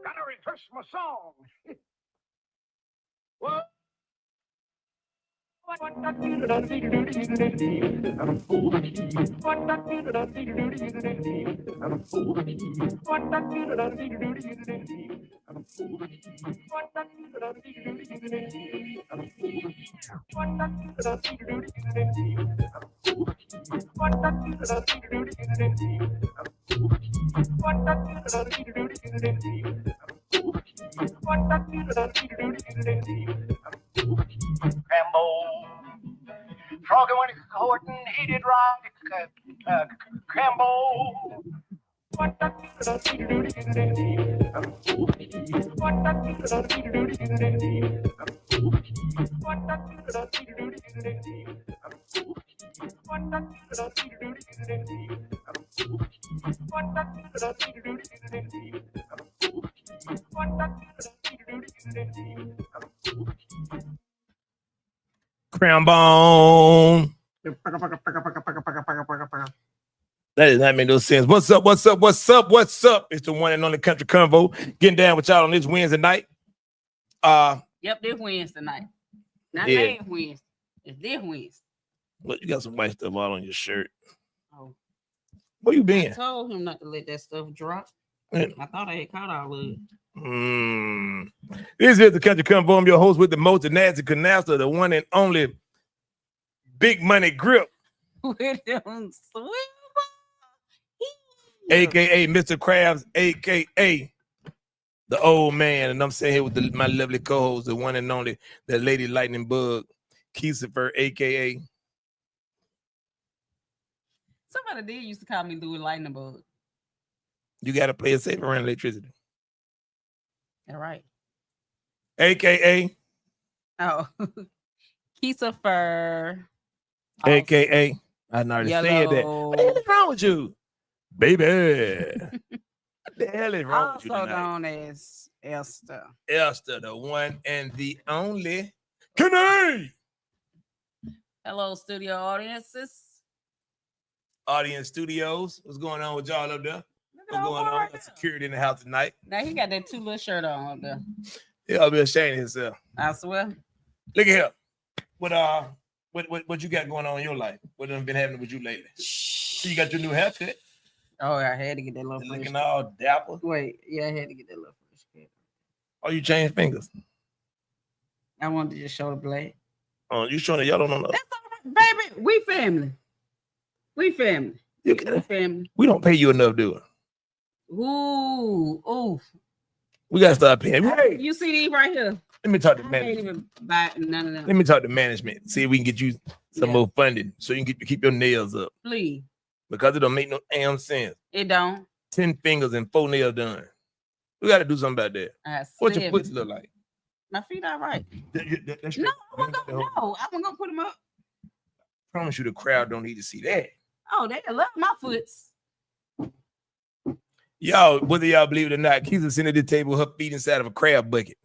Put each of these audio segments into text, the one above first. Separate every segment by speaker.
Speaker 1: Gotta rehearse my song. What? Rambo. Froggy when he's courting, he did right. Crambo.
Speaker 2: Crambone. That does not make no sense. What's up? What's up? What's up? What's up? It's the one and only Country Convo. Getting down with y'all on this Wednesday night.
Speaker 3: Yep, this Wednesday night. Not
Speaker 2: Yeah.
Speaker 3: last Wednesday. It's this Wednesday.
Speaker 2: Look, you got some white stuff all on your shirt.
Speaker 3: Oh,
Speaker 2: Where you
Speaker 3: I
Speaker 2: been?
Speaker 3: told him not to let that stuff drop.
Speaker 2: Yeah.
Speaker 3: I thought I had caught all of it.
Speaker 2: This is the Country Convo. I'm your host with the most, the nasty canasta, the one and only Big Money Grip,
Speaker 3: With them swivel.
Speaker 2: aka Mr. Krabs, aka the old man. And I'm sitting here with my lovely co-host, the one and only, the Lady Lightning Bug, Keesifer, aka.
Speaker 3: Somebody did used to call me Louis Lightning Bug.
Speaker 2: You gotta play it safe around electricity.
Speaker 3: All right.
Speaker 2: AKA,
Speaker 3: Oh, Keesifer.
Speaker 2: AKA, I already said that. What the hell is wrong with you, baby? What the hell is wrong with you
Speaker 3: Also
Speaker 2: tonight?
Speaker 3: known as Esther.
Speaker 2: Esther, the one and the only. Kenny!
Speaker 3: Hello, studio audiences.
Speaker 2: Audience Studios. What's going on with y'all up there?
Speaker 3: Look
Speaker 2: What's
Speaker 3: at
Speaker 2: going
Speaker 3: old boy
Speaker 2: on?
Speaker 3: right
Speaker 2: Got
Speaker 3: there.
Speaker 2: security in the house tonight.
Speaker 3: Now he got that 2 little shirt on up there.
Speaker 2: He'll be ashamed of himself.
Speaker 3: I swear.
Speaker 2: Look at here. What you got going on in your life? What done been happening with you lately? You got your new haircut.
Speaker 3: Oh, I had to get that little
Speaker 2: You're
Speaker 3: fresh
Speaker 2: looking
Speaker 3: cut.
Speaker 2: all dapper.
Speaker 3: Wait, yeah, I had to get that little fresh cut.
Speaker 2: Oh, you changed fingers.
Speaker 3: I wanted to just show the black.
Speaker 2: Oh, you showing that y'all don't know nothing.
Speaker 3: That's all right, baby. We family. We family.
Speaker 2: You
Speaker 3: We
Speaker 2: can,
Speaker 3: family.
Speaker 2: we don't pay you enough, do we?
Speaker 3: Ooh.
Speaker 2: We gotta start paying. Hey,
Speaker 3: You see these right here?
Speaker 2: let me talk to
Speaker 3: I can't
Speaker 2: management.
Speaker 3: even buy none of them.
Speaker 2: Let me talk to management. See if we can get you some
Speaker 3: Yeah.
Speaker 2: more funding so you can keep your nails up.
Speaker 3: Please.
Speaker 2: Because it don't make no damn sense.
Speaker 3: It don't.
Speaker 2: 10 fingers and 4 nails done. We got to do something about that.
Speaker 3: I
Speaker 2: What your
Speaker 3: said,
Speaker 2: foot look like?
Speaker 3: my feet all right.
Speaker 2: That's
Speaker 3: No, I
Speaker 2: straight.
Speaker 3: wasn't gonna put them up.
Speaker 2: Promise you the crowd don't need to see that.
Speaker 3: Oh, they love my foots.
Speaker 2: Y'all, whether y'all believe it or not, Keisha sitting at the table with her feet inside of a crab bucket.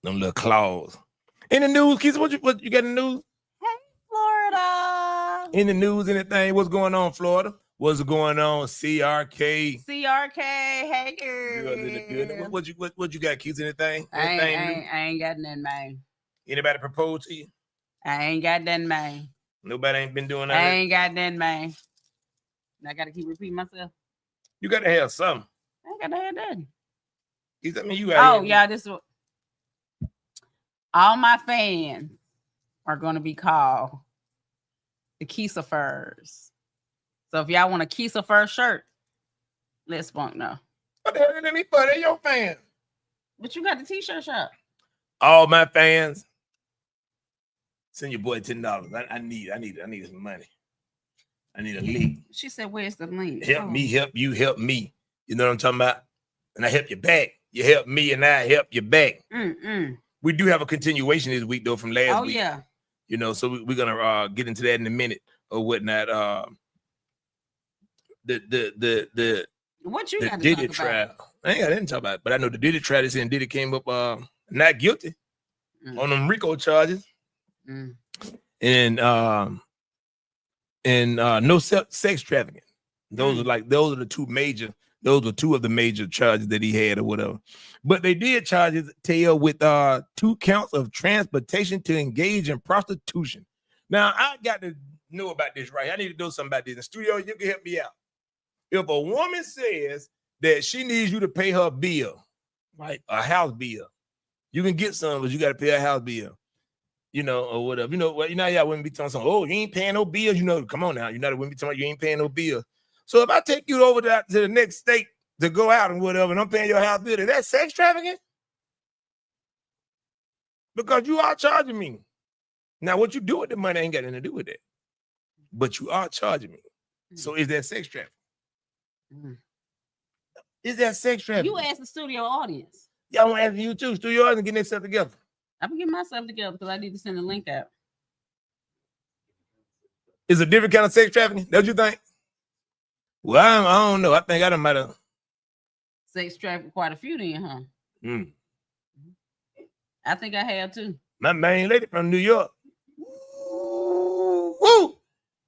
Speaker 2: Them little claws. In the news, Keisha, what you got in the news?
Speaker 3: Hey, Florida.
Speaker 2: In the news, anything? What's going on, Florida? What's going on, CRK?
Speaker 3: CRK. Hey, girl.
Speaker 2: Good. What you got, Keisha? Anything?
Speaker 3: I
Speaker 2: Anything new?
Speaker 3: ain't got nothing, man.
Speaker 2: Anybody propose to you?
Speaker 3: I ain't got nothing, man.
Speaker 2: Nobody ain't been doing
Speaker 3: I
Speaker 2: that.
Speaker 3: ain't got nothing, man. I gotta keep repeating myself.
Speaker 2: You got to have something.
Speaker 3: I ain't gotta have nothing.
Speaker 2: I mean, you out
Speaker 3: Oh,
Speaker 2: here.
Speaker 3: yeah, this is all my fans are gonna be called the Keesifers. So if y'all want a Keesifer shirt, let Spunk know.
Speaker 2: What the hell is any for? They're your fans.
Speaker 3: But you got the t-shirt shop.
Speaker 2: All my fans, send your boy $10. I need some money. I need a link.
Speaker 3: She said, "Where's the link?"
Speaker 2: Help me, help you, help me. You know what I'm talking about? And I help you back. You help me, and I help you back. We do have a continuation this week though from last week.
Speaker 3: Oh yeah.
Speaker 2: You know, so we're gonna get into that in a minute or whatnot. The
Speaker 3: What you
Speaker 2: the
Speaker 3: got to
Speaker 2: Diddy
Speaker 3: talk
Speaker 2: trial.
Speaker 3: about?
Speaker 2: I didn't talk about it, but I know the Diddy trial. They saying Diddy came up not guilty on them RICO charges and no sex trafficking. Those are the two major. Those were two of the major charges that he had or whatever. But they did charge his tail with 2 counts of transportation to engage in prostitution. Now I got to know about this, right? I need to know something about this. In the studio, you can help me out. If a woman says that she needs you to pay her bill, right, a house bill, you can get some, but you got to pay a house bill, you know, or whatever. You know, y'all wouldn't be telling something, oh, you ain't paying no bills. You know, come on now. You know, wouldn't be telling you ain't paying no bills. So if I take you over to the next state to go out and whatever, and I'm paying your house bill, is that sex trafficking? Because you are charging me. Now, what you do with the money ain't got anything to do with that. But you are charging me. So is that sex trafficking? Is that sex trafficking?
Speaker 3: You ask the studio audience.
Speaker 2: Yeah, I'm asking you too. Studio audience, getting themselves together.
Speaker 3: I'm gonna get myself together because I need to send a link out.
Speaker 2: Is a different kind of sex trafficking? That's what you think? Well, I don't know. I think I done might have
Speaker 3: sex trafficking quite a few then, huh? I think I have too.
Speaker 2: My main lady from New York. Woo!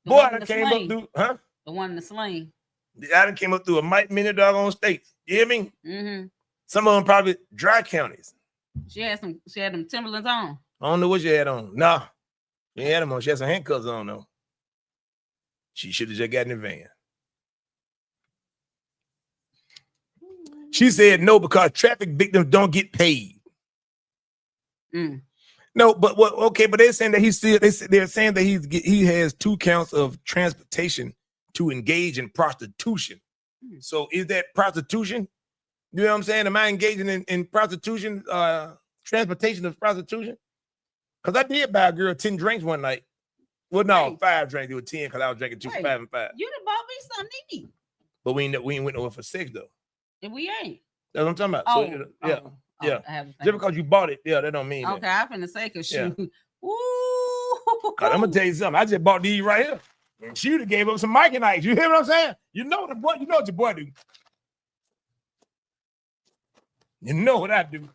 Speaker 2: Boy, I came up through, huh?
Speaker 3: The one in the sling.
Speaker 2: I done came up through many doggone states. You hear me?
Speaker 3: Mm-hmm.
Speaker 2: Some of them probably dry counties.
Speaker 3: She had them Timberlands on.
Speaker 2: I don't know what she had on. Nah, she had them on. She had some handcuffs on though. She should have just got in the van. She said no because traffic victims don't get paid. No, but what? Okay, but they're saying that they're saying that he has 2 counts of transportation to engage in prostitution. So is that prostitution? You know what I'm saying? Am I engaging in prostitution? Transportation of prostitution? Because I did buy a girl 10 drinks one night. Well, no, 5 drinks. It was 10 because I was drinking 2 for 5 and 5.
Speaker 3: You done bought me something to eat.
Speaker 2: But we ain't went over for 6 though.
Speaker 3: And we ain't.
Speaker 2: That's what I'm talking about. So, yeah. Just because you bought it, that don't mean
Speaker 3: okay,
Speaker 2: that.
Speaker 3: I'm finna say because shoot. Ooh.
Speaker 2: I'm gonna tell you something. I just bought these right here. And she would have gave up some Mike and Ike. You hear what I'm saying? You know the boy, you know what your boy do. You know what I do.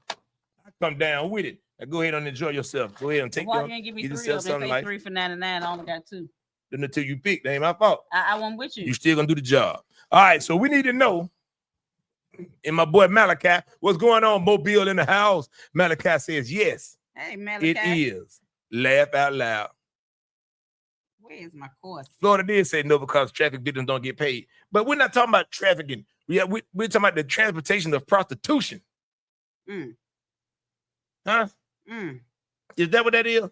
Speaker 2: I come down with it. Now go ahead and enjoy yourself. Go ahead and take
Speaker 3: them. Why you give me 3 of them? They 3 for $99. I only got 2.
Speaker 2: Then the 2 you picked, that ain't my fault.
Speaker 3: I went with you.
Speaker 2: You still gonna do the job. All right, so we need to know. And my boy Malachi, what's going on? Mobile in the house. Malachi says yes.
Speaker 3: Hey, Malachi.
Speaker 2: It is. Laugh out loud.
Speaker 3: Where's my course?
Speaker 2: Florida did say no because traffic victims don't get paid. But we're not talking about trafficking. We're talking about the transportation of prostitution. Huh? Is that what that is?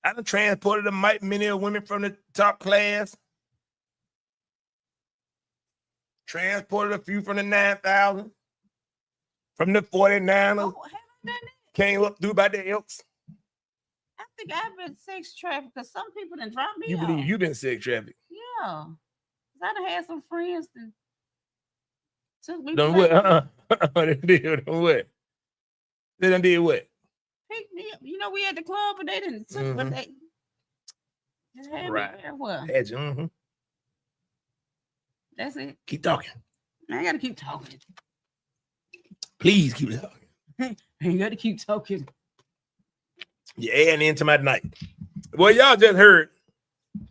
Speaker 2: I done transported many women from the top class. Transported a few from the 9,000, from the 49ers.
Speaker 3: Oh, haven't done that?
Speaker 2: Came up through by the Elks.
Speaker 3: I think I've been sex trafficked because some people done dropped me
Speaker 2: You
Speaker 3: off.
Speaker 2: believe you've been sex trafficked?
Speaker 3: Yeah. I done had some friends that took me.
Speaker 2: Done what? They did what? They done did what?
Speaker 3: Picked me up. You know, we at the club, but they didn't took but they just had me there. What?
Speaker 2: Had you,
Speaker 3: That's it.
Speaker 2: Keep talking.
Speaker 3: I gotta keep talking.
Speaker 2: Please keep talking.
Speaker 3: You gotta keep talking.
Speaker 2: You're adding into my night. Well, y'all just heard.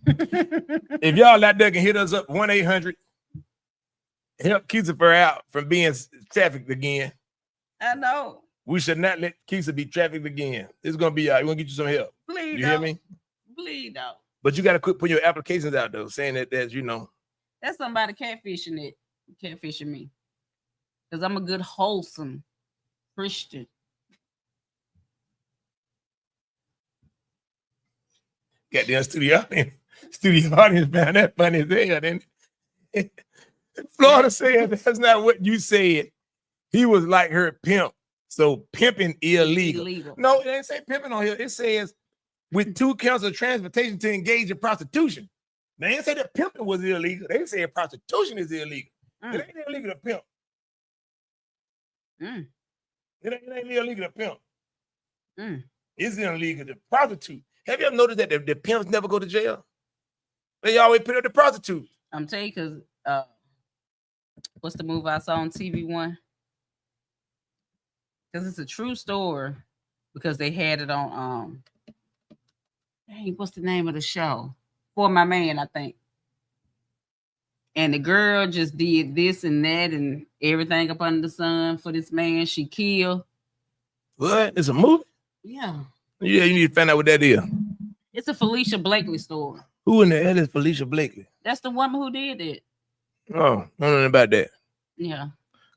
Speaker 2: If y'all out there can hit us up 1-800, help Keezer out from being trafficked again.
Speaker 3: I know.
Speaker 2: We should not let Keezer be trafficked again. It's gonna be all right. We're gonna get you some help.
Speaker 3: Please,
Speaker 2: you hear me?
Speaker 3: Please don't.
Speaker 2: But you gotta put your applications out though, saying that that's
Speaker 3: that's somebody catfishing me. Because I'm a good, wholesome Christian.
Speaker 2: Goddamn studio audience found that funny as hell, didn't it? Florida said that's not what you said. He was like her pimp. So pimping illegal. No, it ain't say pimping on here. It says with 2 counts of transportation to engage in prostitution. They didn't say that pimping was illegal. They said prostitution is illegal. It ain't illegal to pimp. It ain't illegal to pimp. It's illegal to prostitute. Have you ever noticed that the pimps never go to jail? They always put up the prostitutes.
Speaker 3: I'm telling you, because what's the movie I saw on TV One? Because it's a true story. Because they had it on what's the name of the show? For My Man, I think. And the girl just did this and that and everything up under the sun for this man. She killed.
Speaker 2: What? It's a movie?
Speaker 3: Yeah.
Speaker 2: Yeah, you need to find out what that is.
Speaker 3: It's a Felicia Blakely story.
Speaker 2: Who in the hell is Felicia Blakely?
Speaker 3: That's the woman who did it.
Speaker 2: Oh, I don't know nothing about that.
Speaker 3: Yeah.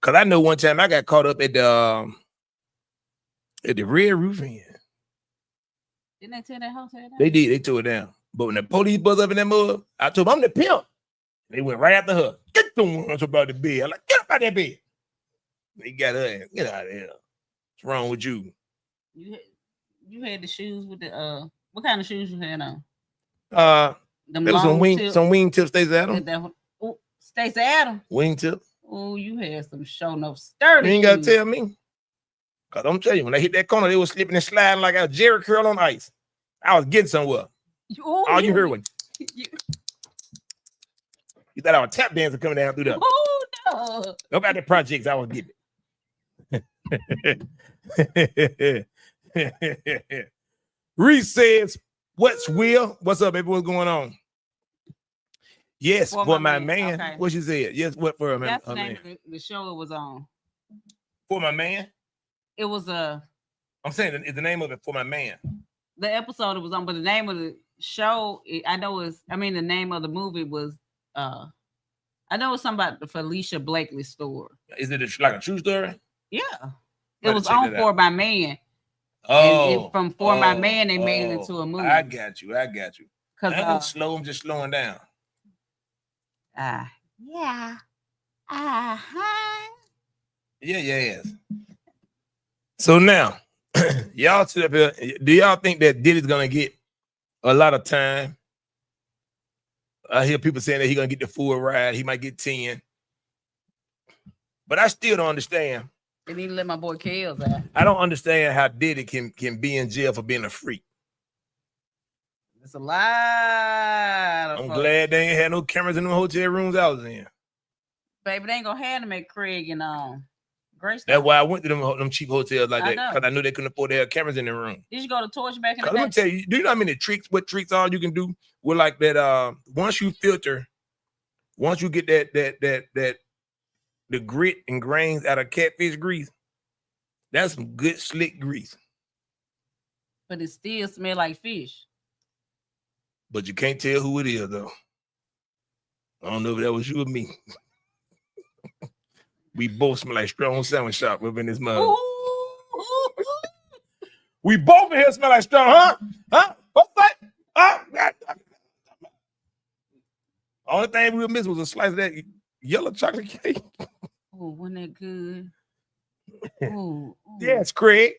Speaker 2: Cause I know one time I got caught up at the Red Roof Inn.
Speaker 3: Didn't they tear that hotel down?
Speaker 2: They did. They tore it down. But when the police buzzed up in that mud, I told them I'm the pimp. They went right after her. Get them ones about the bed. I'm like, get up out that bed. They got her and get out of here. What's wrong with you?
Speaker 3: You had the shoes with the what kind of shoes you had on?
Speaker 2: There was some wingtip Stacey Adams.
Speaker 3: Stacey Adams.
Speaker 2: Wingtip.
Speaker 3: Oh, you had some show no sturdy.
Speaker 2: You ain't gotta tell me. Cause I'm telling you, when they hit that corner, they was slipping and sliding like a Jerry curl on ice. I was getting somewhere. All you heard was you thought I was tap dancing coming down through there.
Speaker 3: Oh no.
Speaker 2: Nobody the projects I was getting. Reese says, "What's Will? What's up, baby? What's going on?" Yes, for my man. Okay. What she said? Yes, what for him?
Speaker 3: That's the name of the show it was on.
Speaker 2: For my man.
Speaker 3: It was I'm
Speaker 2: saying the name of it for my man.
Speaker 3: The episode it was on, but the name of the show, the name of the movie was I know it's something about the Felicia Blakely story.
Speaker 2: Is it like a true story?
Speaker 3: Yeah. It was on For My Man.
Speaker 2: Oh,
Speaker 3: and from For My Man, they made it into a movie.
Speaker 2: I got you. Cause I'm slow. I'm just slowing down.
Speaker 3: Yeah.
Speaker 2: Yes. So now, y'all sit up here. Do y'all think that Diddy's gonna get a lot of time? I hear people saying that he's gonna get the full ride. He might get 10. But I still don't understand.
Speaker 3: They need to let my boy Kels out.
Speaker 2: I don't understand how Diddy can be in jail for being a freak.
Speaker 3: It's a lot.
Speaker 2: I'm glad they ain't had no cameras in the hotel rooms I was in.
Speaker 3: Baby, they ain't gonna have them at Craig and Grace.
Speaker 2: That's why I went to them cheap hotels like that, because I knew they couldn't afford to have cameras in the room.
Speaker 3: Did you go to Torchback in the back?
Speaker 2: Let me tell you, do you know how many tricks? What tricks all you can do with like that? Once you get that the grit and grains out of catfish grease, that's some good slick grease.
Speaker 3: But it still smell like fish.
Speaker 2: But you can't tell who it is though. I don't know if that was you or me. We both smell like Strong Sandwich Shop up in this mug. We both in here smell like Strong, huh? Huh? What's that? Only thing we would miss was a slice of that yellow chocolate cake.
Speaker 3: Oh, wasn't that good? Ooh.
Speaker 2: Yes, Craig.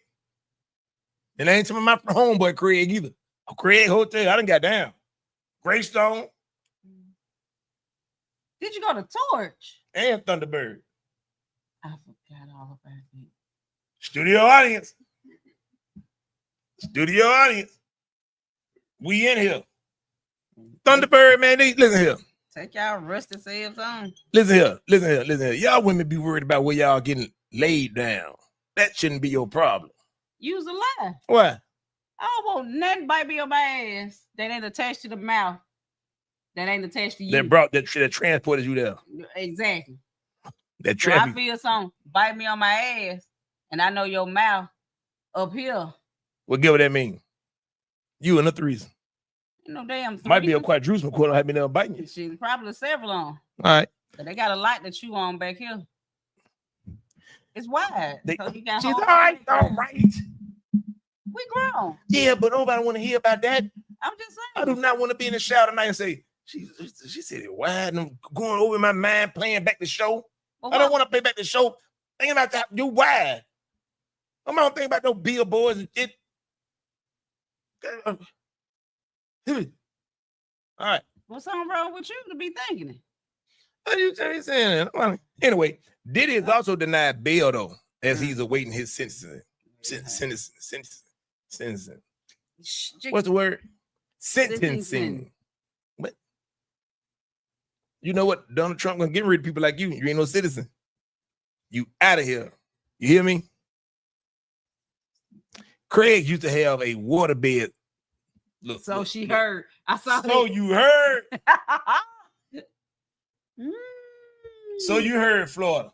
Speaker 2: And I ain't some of my homeboy Craig either. Craig Hotel, I done got down. Greystone.
Speaker 3: Did you go to Torch?
Speaker 2: And Thunderbird.
Speaker 3: I forgot all about it.
Speaker 2: Studio audience. We in here. Thunderbird, man, listen here.
Speaker 3: Take y'all rusty selves on.
Speaker 2: Listen here. Y'all women be worried about where y'all getting laid down. That shouldn't be your problem.
Speaker 3: Use a lie.
Speaker 2: What?
Speaker 3: I don't want nothing bite on my ass that ain't attached to the mouth. That ain't attached to you.
Speaker 2: That transported you there.
Speaker 3: Exactly.
Speaker 2: That
Speaker 3: so I feel something bite me on my ass, and I know your mouth up here.
Speaker 2: Well, get what that mean. You and the threesome.
Speaker 3: No damn.
Speaker 2: Might be a quadruple quarter. Have been there biting you.
Speaker 3: She's probably several on.
Speaker 2: All right.
Speaker 3: But they got a lot to chew on back here. It's wide. So you got
Speaker 2: she's all right.
Speaker 3: We grown.
Speaker 2: Yeah, but nobody want to hear about that.
Speaker 3: I'm just saying.
Speaker 2: I do not want to be in the shower tonight and say, she said it wide and I'm going over my mind playing back the show. Well, I don't want to play back the show. Thinking about that, you wide. I'm not thinking about no billboards and shit. All right.
Speaker 3: What's wrong with you to be thinking it?
Speaker 2: What are you saying? Anyway, Diddy is also denied bail though, as he's awaiting his sentencing. Sentencing. What's the word? Sentencing. What? You know what? Donald Trump gonna get rid of people like you. You ain't no citizen. You out of here. You hear me? Craig used to have a waterbed. Look.
Speaker 3: She heard. I saw.
Speaker 2: So you heard. So you heard Florida.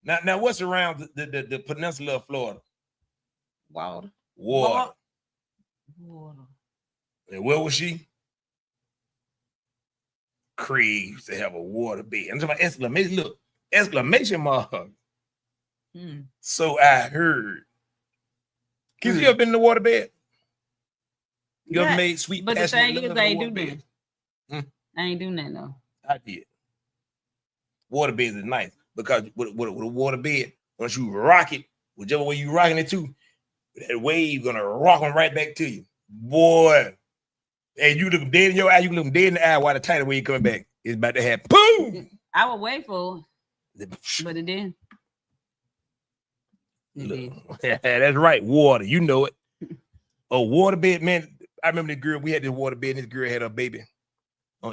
Speaker 2: Now what's around the peninsula of Florida?
Speaker 3: Water.
Speaker 2: Water.
Speaker 3: Water.
Speaker 2: And where was she? Craig used to have a water bed. I'm talking about exclamation. Look, exclamation mark. So I heard. Kids, you ever been in the water bed? You ever made sweet?
Speaker 3: But the thing is, I ain't do nothing. I ain't do nothing though.
Speaker 2: I did. Water beds is nice because with a water bed, once you rock it, whichever way you rocking it to, that wave gonna rock them right back to you, boy. And you look them dead in your eye, you look them dead in the eye while the tidal wave coming back. It's about to happen. Boom!
Speaker 3: I would wait for it, but it didn't.
Speaker 2: That's right, water. You know it. A water bed, man. I remember the girl. We had this water bed. And this girl had her baby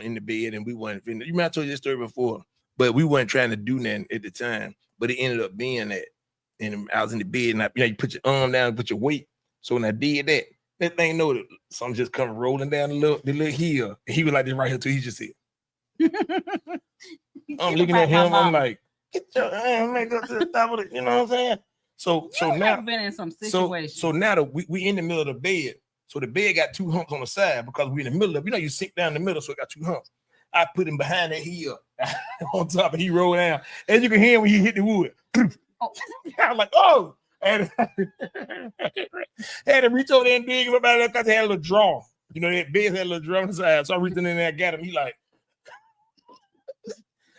Speaker 2: in the bed, and we weren't. You remember I told you this story before, but we weren't trying to do nothing at the time. But it ended up being that. And I was in the bed, and you put your arm down, put your weight. So when I did that, that thing know that something just come rolling down the little hill. And he was like this right here too. He just said, I'm looking at him. I'm like, get your hand, make up to the top of it. You know what I'm saying? So now
Speaker 3: been in some situations.
Speaker 2: So now that we in the middle of the bed. So the bed got two humps on the side because we in the middle of, you sink down in the middle, so it got two humps. I put him behind that hill on top, and he rolled down. And you can hear him when he hit the wood. Oh. I was like, oh, and had to reach over there and dig him up out of there because they had a little draw. That bed had a little draw on the side. So I reached in there and got him. He like,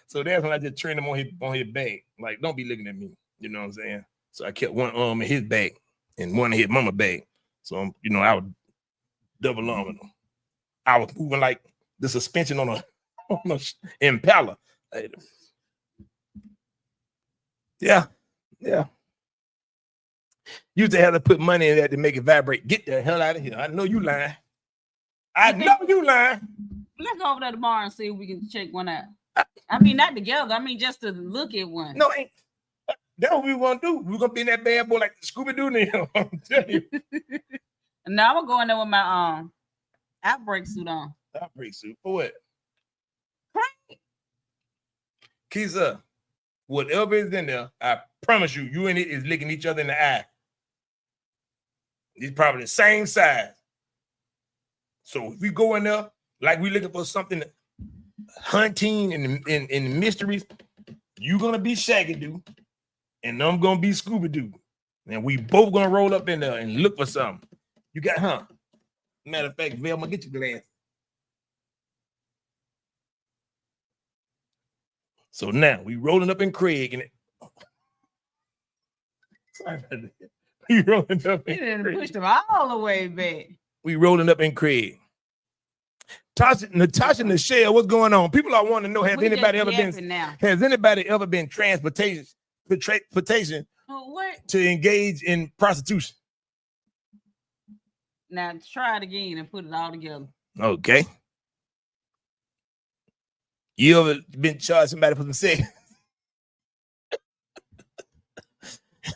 Speaker 2: so that's when I just trained him on his back. Like, don't be looking at me. You know what I'm saying? So I kept one arm in his back and one in his mama back. So I was double arming him. I was moving like the suspension on a Impala. Yeah. Used to have to put money in there to make it vibrate. Get the hell out of here. I know you lying. I know you lying.
Speaker 3: Let's go over there tomorrow and see if we can check one out. I mean, not together. I mean, just to look at one.
Speaker 2: No, ain't. That's what we want to do. We're going to be in that bad boy like Scooby-Doo now. I'm telling you.
Speaker 3: Now I'm going there with my outbreak suit on.
Speaker 2: Outbreak suit? For what? Keisha, whatever is in there, I promise you and it is licking each other in the eye. It's probably the same size. So if we go in there, like we looking for something, hunting and in mysteries, you're going to be Shaggy-Doo, and I'm going to be Scooby-Doo. And we both going to roll up in there and look for something. You got, Matter of fact, Velma, get your glass. So now we rolling up in Craig and sorry about that. We rolling up in
Speaker 3: Craig. Pushed him all the way back.
Speaker 2: We rolling up in Craig. Natasha and Michelle, what's going on? People are wanting to know, has anybody ever been transportation to engage in prostitution?
Speaker 3: Now try it again and put it all together.
Speaker 2: Okay. You ever been charged somebody for some sex?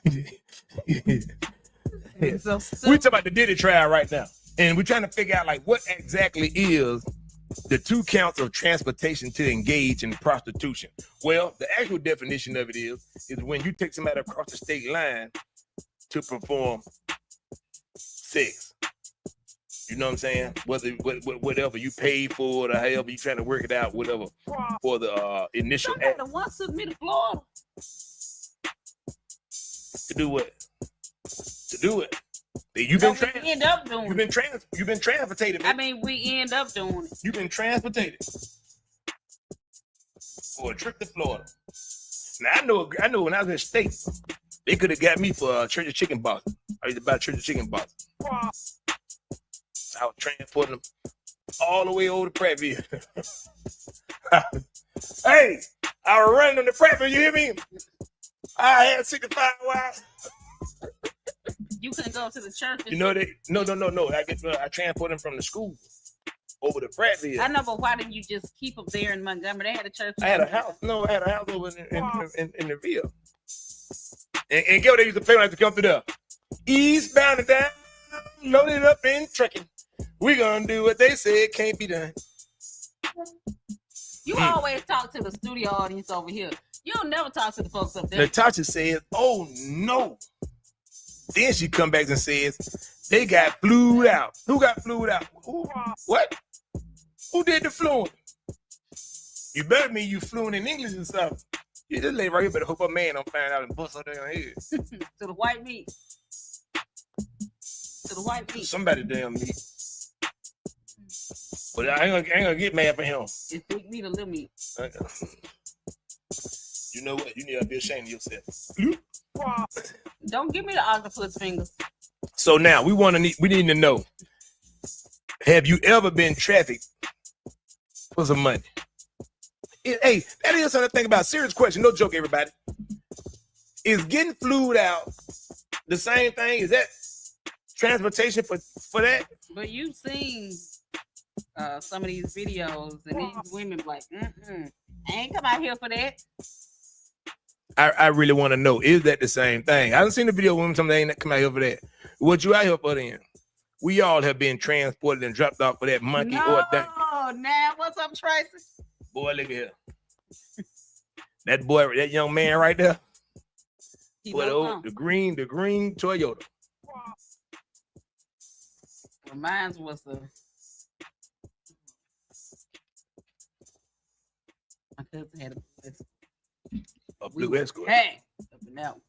Speaker 2: We talking about the Diddy trial right now, and we're trying to figure out like what exactly is the 2 counts of transportation to engage in prostitution. Well, the actual definition of it is when you take somebody across the state line to perform sex. You know what I'm saying? Whatever you paid for it or however you trying to work it out, whatever for the initial act.
Speaker 3: Somebody submit to Florida.
Speaker 2: To do what? To do it. You've been
Speaker 3: end up doing.
Speaker 2: You've been transportated.
Speaker 3: I mean, we end up doing it.
Speaker 2: You've been transportated for a trip to Florida. Now I know when I was in States, they could have got me for a church of chicken box. I used to buy a church of chicken box. I was transporting them all the way over to Prattville. Hey, I was running on the Prattville. You hear me? I had 65 hours.
Speaker 3: You couldn't go to the church.
Speaker 2: No. I transported them from the school over to Prattville.
Speaker 3: I know, but why didn't you just keep them there in Montgomery? They had a church.
Speaker 2: I had a house. No, I had a house over in the Ville. And get what they used to play when I used to come through there. Eastbound and down, loaded up and trekking. We gonna do what they said can't be done.
Speaker 3: You always talk to the studio audience over here. You don't never talk to the folks up there.
Speaker 2: Natasha says, "Oh no." Then she come back and says, "They got flued out." Who got flued out? Who? What? Who did the fluing? You better mean you fluent in English or something. Yeah, this lady right here better hope her man don't find out and bust her damn head.
Speaker 3: To the white meat. To the white meat.
Speaker 2: Somebody damn meat. But I ain't gonna get mad for him.
Speaker 3: It's big meat or little meat.
Speaker 2: You know what? You need to be ashamed of yourself.
Speaker 3: Don't give me the octopus fingers.
Speaker 2: So now we need to know. Have you ever been trafficked for some money? Hey, that is something to think about. Serious question, no joke, everybody. Is getting flued out the same thing? Is that transportation for that?
Speaker 3: But you've seen some of these videos, and these women like, I ain't come out here for that.
Speaker 2: I really want to know, is that the same thing? I haven't seen the video of women some they ain't come out here for that. What you out here for then? We all have been transported and dropped off for that monkey or that.
Speaker 3: Oh, now what's up, Tracy?
Speaker 2: Boy, look at here. That boy, that young man right there. Boy, the green Toyota.
Speaker 3: Well, mine was my cousin had
Speaker 2: a blue Escort.
Speaker 3: Hey, up and out.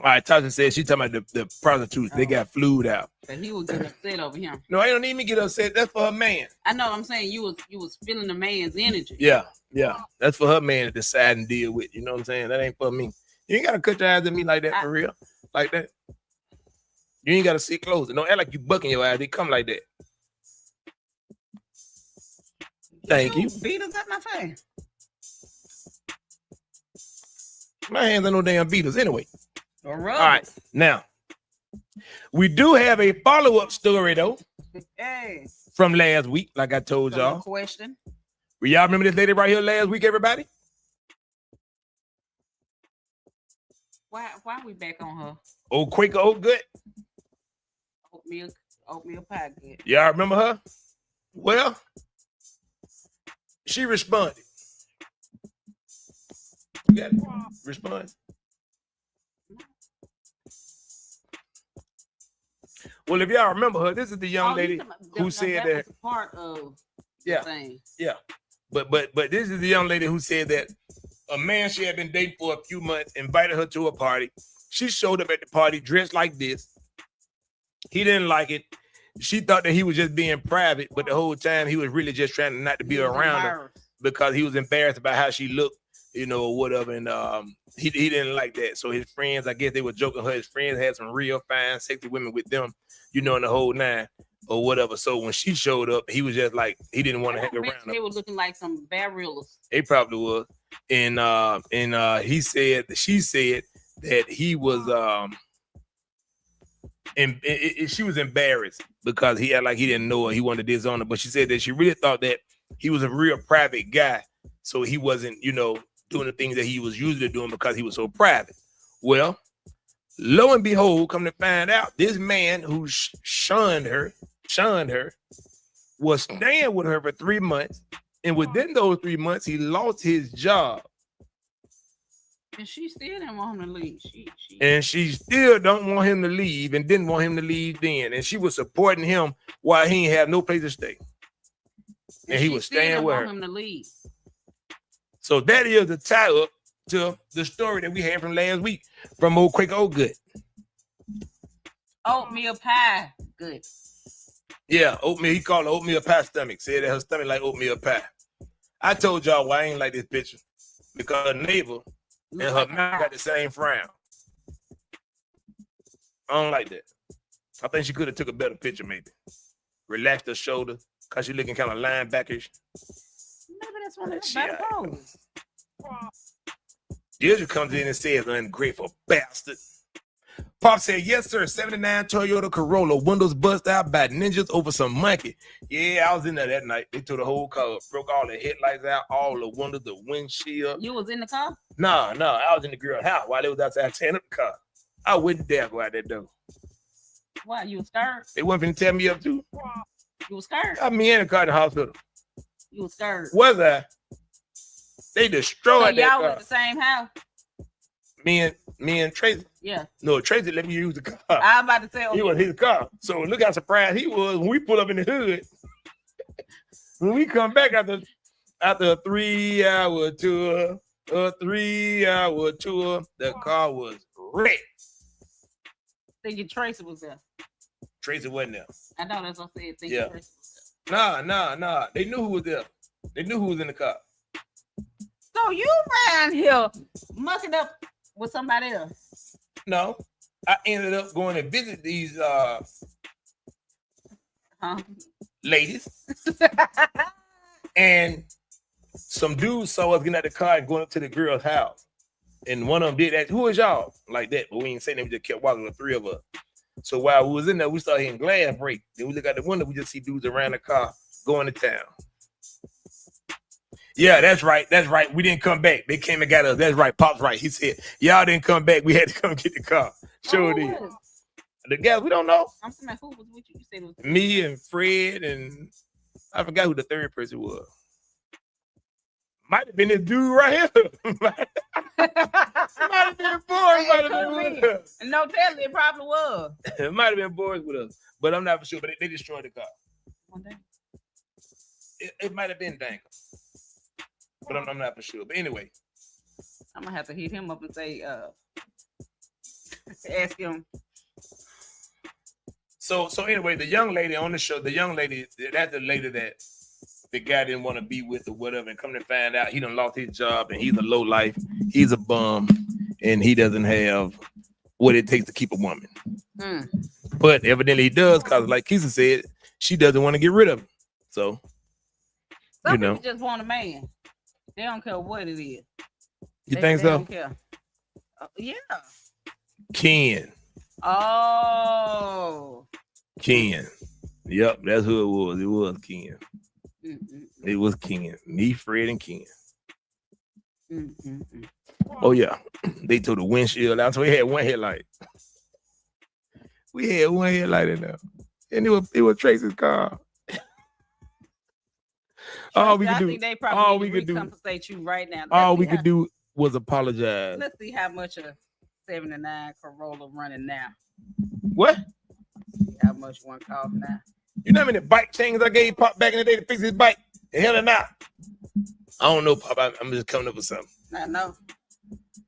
Speaker 2: All right, Tasha said she talking about the prostitutes. They got flued out.
Speaker 3: But he was getting upset over him.
Speaker 2: No, I don't need me get upset. That's for her man.
Speaker 3: I know. I'm saying you was feeling the man's energy.
Speaker 2: Yeah. That's for her man to decide and deal with. You know what I'm saying? That ain't for me. You ain't gotta cut your eyes at me like that for real. Like that. You ain't gotta see closer. Don't act like you bucking your eyes. They come like that. Thank you.
Speaker 3: Beaters at my face.
Speaker 2: My hands are no damn beaters anyway.
Speaker 3: All
Speaker 2: right. Now, we do have a follow-up story though.
Speaker 3: Hey.
Speaker 2: From last week, like I told y'all.
Speaker 3: Question.
Speaker 2: Y'all remember this lady right here last week, everybody?
Speaker 3: Why we back on her?
Speaker 2: Old Quaker, old good.
Speaker 3: Oatmeal pie good.
Speaker 2: Y'all remember her? Well, she responded. You got response? Well, if y'all remember her, this is the young lady who said that.
Speaker 3: Was part of
Speaker 2: yeah,
Speaker 3: the thing.
Speaker 2: Yeah. But this is the young lady who said that a man she had been dating for a few months invited her to a party. She showed up at the party dressed like this. He didn't like it. She thought that he was just being private, but the whole time he was really just trying not to be around her because he was embarrassed about how she looked, you know, or whatever. And he didn't like that. So his friends, I guess they were joking her. His friends had some real fine, sexy women with them, you know, in the whole nine or whatever. So when she showed up, he was just like, he didn't want to hang around her.
Speaker 3: They were looking like some barrels.
Speaker 2: They probably was. And she said that he was and she was embarrassed because he had like he didn't know her. He wanted to disown her. But she said that she really thought that he was a real private guy. So he wasn't, you know, doing the things that he was usually doing because he was so private. Well, lo and behold, come to find out, this man who shunned her was staying with her for 3 months. And within those 3 months, he lost his job.
Speaker 3: And she still didn't want him to leave.
Speaker 2: And she still don't want him to leave and didn't want him to leave then. And she was supporting him while he ain't have no place to stay. And he was staying with her.
Speaker 3: Him to leave.
Speaker 2: So that is the tie-up to the story that we had from last week from old Quaker Old Good.
Speaker 3: Oatmeal pie. Good.
Speaker 2: Yeah, oatmeal. He called it oatmeal pie stomach. Said that her stomach like oatmeal pie. I told y'all why I ain't like this picture. Because her neighbor and her mouth got the same frown. I don't like that. I think she could have took a better picture, maybe. Relaxed her shoulder, because she looking kind of linebackerish.
Speaker 3: Maybe that's one of the better poses.
Speaker 2: Deirdre comes in and says, ungrateful bastard. Pop said, yes, sir. 79 Toyota Corolla, windows bust out by ninjas over some monkey. Yeah, I was in there that night. They took the whole car, broke all the headlights out, all the windows, the windshield.
Speaker 3: You was in the car?
Speaker 2: No, I was in the girl's house while they was outside tearing up the car. I wouldn't dare go out that door.
Speaker 3: Why, you was scared?
Speaker 2: They wasn't finna tear me up too.
Speaker 3: You was scared?
Speaker 2: I mean, in the car in the hospital.
Speaker 3: You was scared.
Speaker 2: Was I? They
Speaker 3: So
Speaker 2: destroyed that
Speaker 3: y'all
Speaker 2: car.
Speaker 3: at the same house?
Speaker 2: Me and Tracy.
Speaker 3: Yeah.
Speaker 2: No, Tracy let me use the car.
Speaker 3: I was about to say,
Speaker 2: It was his car. So look how surprised he was when we pull up in the hood. When we come back after a 3-hour tour, the car was wrecked.
Speaker 3: thinking Tracy was there.
Speaker 2: Tracy wasn't there.
Speaker 3: I know that's what I said. Thinking
Speaker 2: Yeah.
Speaker 3: Tracy was there.
Speaker 2: Nah. They knew who was there. They knew who was in the car.
Speaker 3: So you around here mucking up with somebody else?
Speaker 2: No, I ended up going to visit these ladies, and some dudes saw us getting out the car and going up to the girl's house. And one of them did that. Who is y'all? Like that, but we ain't saying them. We just kept walking, the three of us. So while we was in there, we started hearing glass break. Then we look out the window, we just see dudes around the car going to town. Yeah, that's right. We didn't come back. They came and got us. That's right. Pop's right. He said, y'all didn't come back. We had to come get the car. Sure did. The guys, we don't know.
Speaker 3: I'm saying, who was with you? You said it was
Speaker 2: Me and Fred, and I forgot who the third person was. Might have been this dude right here. Might have been the boys. Might have been with us.
Speaker 3: No telling, it probably was.
Speaker 2: It might have been boys with us, but I'm not for sure. But they destroyed the car.
Speaker 3: One day.
Speaker 2: It might have been Dangle, but I'm not for sure. But anyway,
Speaker 3: I'm gonna have to hit him up and say, ask him.
Speaker 2: So anyway, the young lady on the show, that's the lady that the guy didn't want to be with or whatever, and come to find out he done lost his job and he's a low life, he's a bum, and he doesn't have what it takes to keep a woman. But evidently he does, because like Keisha said, she doesn't want to get rid of him. So
Speaker 3: Some people just want a man. They don't care what it is.
Speaker 2: You think so?
Speaker 3: Don't care. Yeah.
Speaker 2: Ken.
Speaker 3: Oh.
Speaker 2: Ken. Yep, that's who it was. It was Ken. It was Ken. Me, Fred, and Ken. Oh yeah, they took the windshield out, so we had one headlight. We had one headlight in there, and it was Tracy's car. All we could do
Speaker 3: compensate you right now.
Speaker 2: All we could do was apologize.
Speaker 3: Let's see how much a 79 Corolla running now.
Speaker 2: What?
Speaker 3: How much one cost now?
Speaker 2: You know how many bike chains I gave Pop back in the day to fix his bike? The hell or not? I don't know, Pop. I'm just coming up with something.
Speaker 3: I know.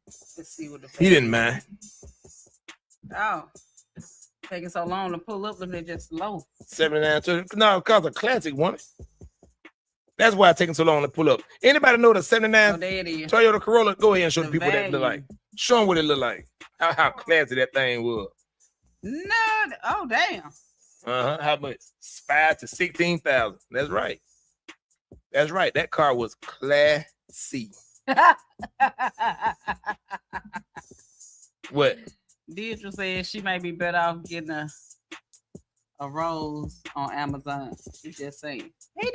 Speaker 3: Let's see what the
Speaker 2: he didn't mind.
Speaker 3: Oh, taking so long to pull up, but they're just slow.
Speaker 2: 79. No, because a classic one. That's why it's taking so long to pull up. Anybody know the 79 Toyota Corolla? Go ahead and show the people what that look like. Show them what it look like. How classy that thing was.
Speaker 3: No, oh damn.
Speaker 2: How much? 5 to 16,000. That's right. That's right. That car was classy. What?
Speaker 3: Deidre said she may be better off getting a rose on Amazon. She's just saying. Hey,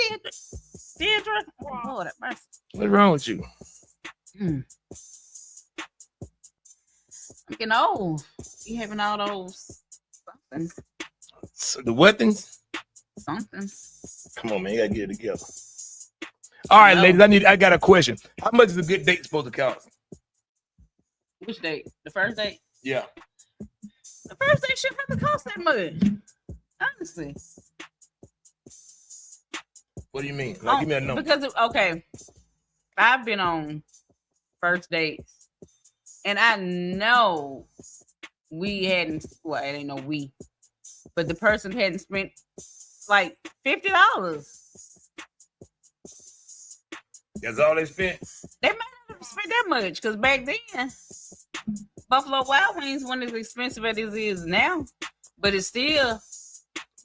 Speaker 3: Deidre. Lord have mercy.
Speaker 2: What's wrong with you?
Speaker 3: I'm getting old. You having all those something.
Speaker 2: So the weapons?
Speaker 3: Something.
Speaker 2: Come on, man. You gotta get it together. All right, ladies. I got a question. How much is a good date supposed to cost?
Speaker 3: Which date? The first date?
Speaker 2: Yeah.
Speaker 3: The first date shouldn't have to cost that much. Honestly.
Speaker 2: What do you mean? Like, give me a number.
Speaker 3: Because I've been on first dates, and I know we hadn't. Well, it ain't no we, but the person hadn't spent like $50.
Speaker 2: That's all they spent.
Speaker 3: They might not have spent that much because back then, Buffalo Wild Wings wasn't as expensive as it is now, but it's still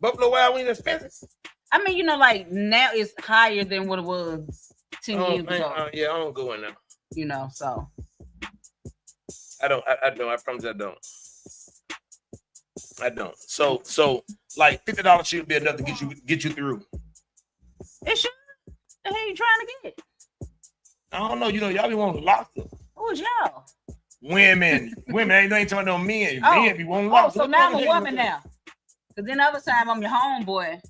Speaker 2: Buffalo Wild Wings expensive.
Speaker 3: I mean, like now it's higher than what it was 10 years ago.
Speaker 2: Yeah, I don't go in there.
Speaker 3: So
Speaker 2: I don't. I promise I don't. I don't. So like $50 should be enough to get you through.
Speaker 3: It should. The hell you trying to get?
Speaker 2: I don't know. Y'all be wanting lobster.
Speaker 3: Who's y'all?
Speaker 2: Women. Ain't talking about no men. Men be wanting lobster.
Speaker 3: So now I'm a woman now. Because then other time I'm your homeboy.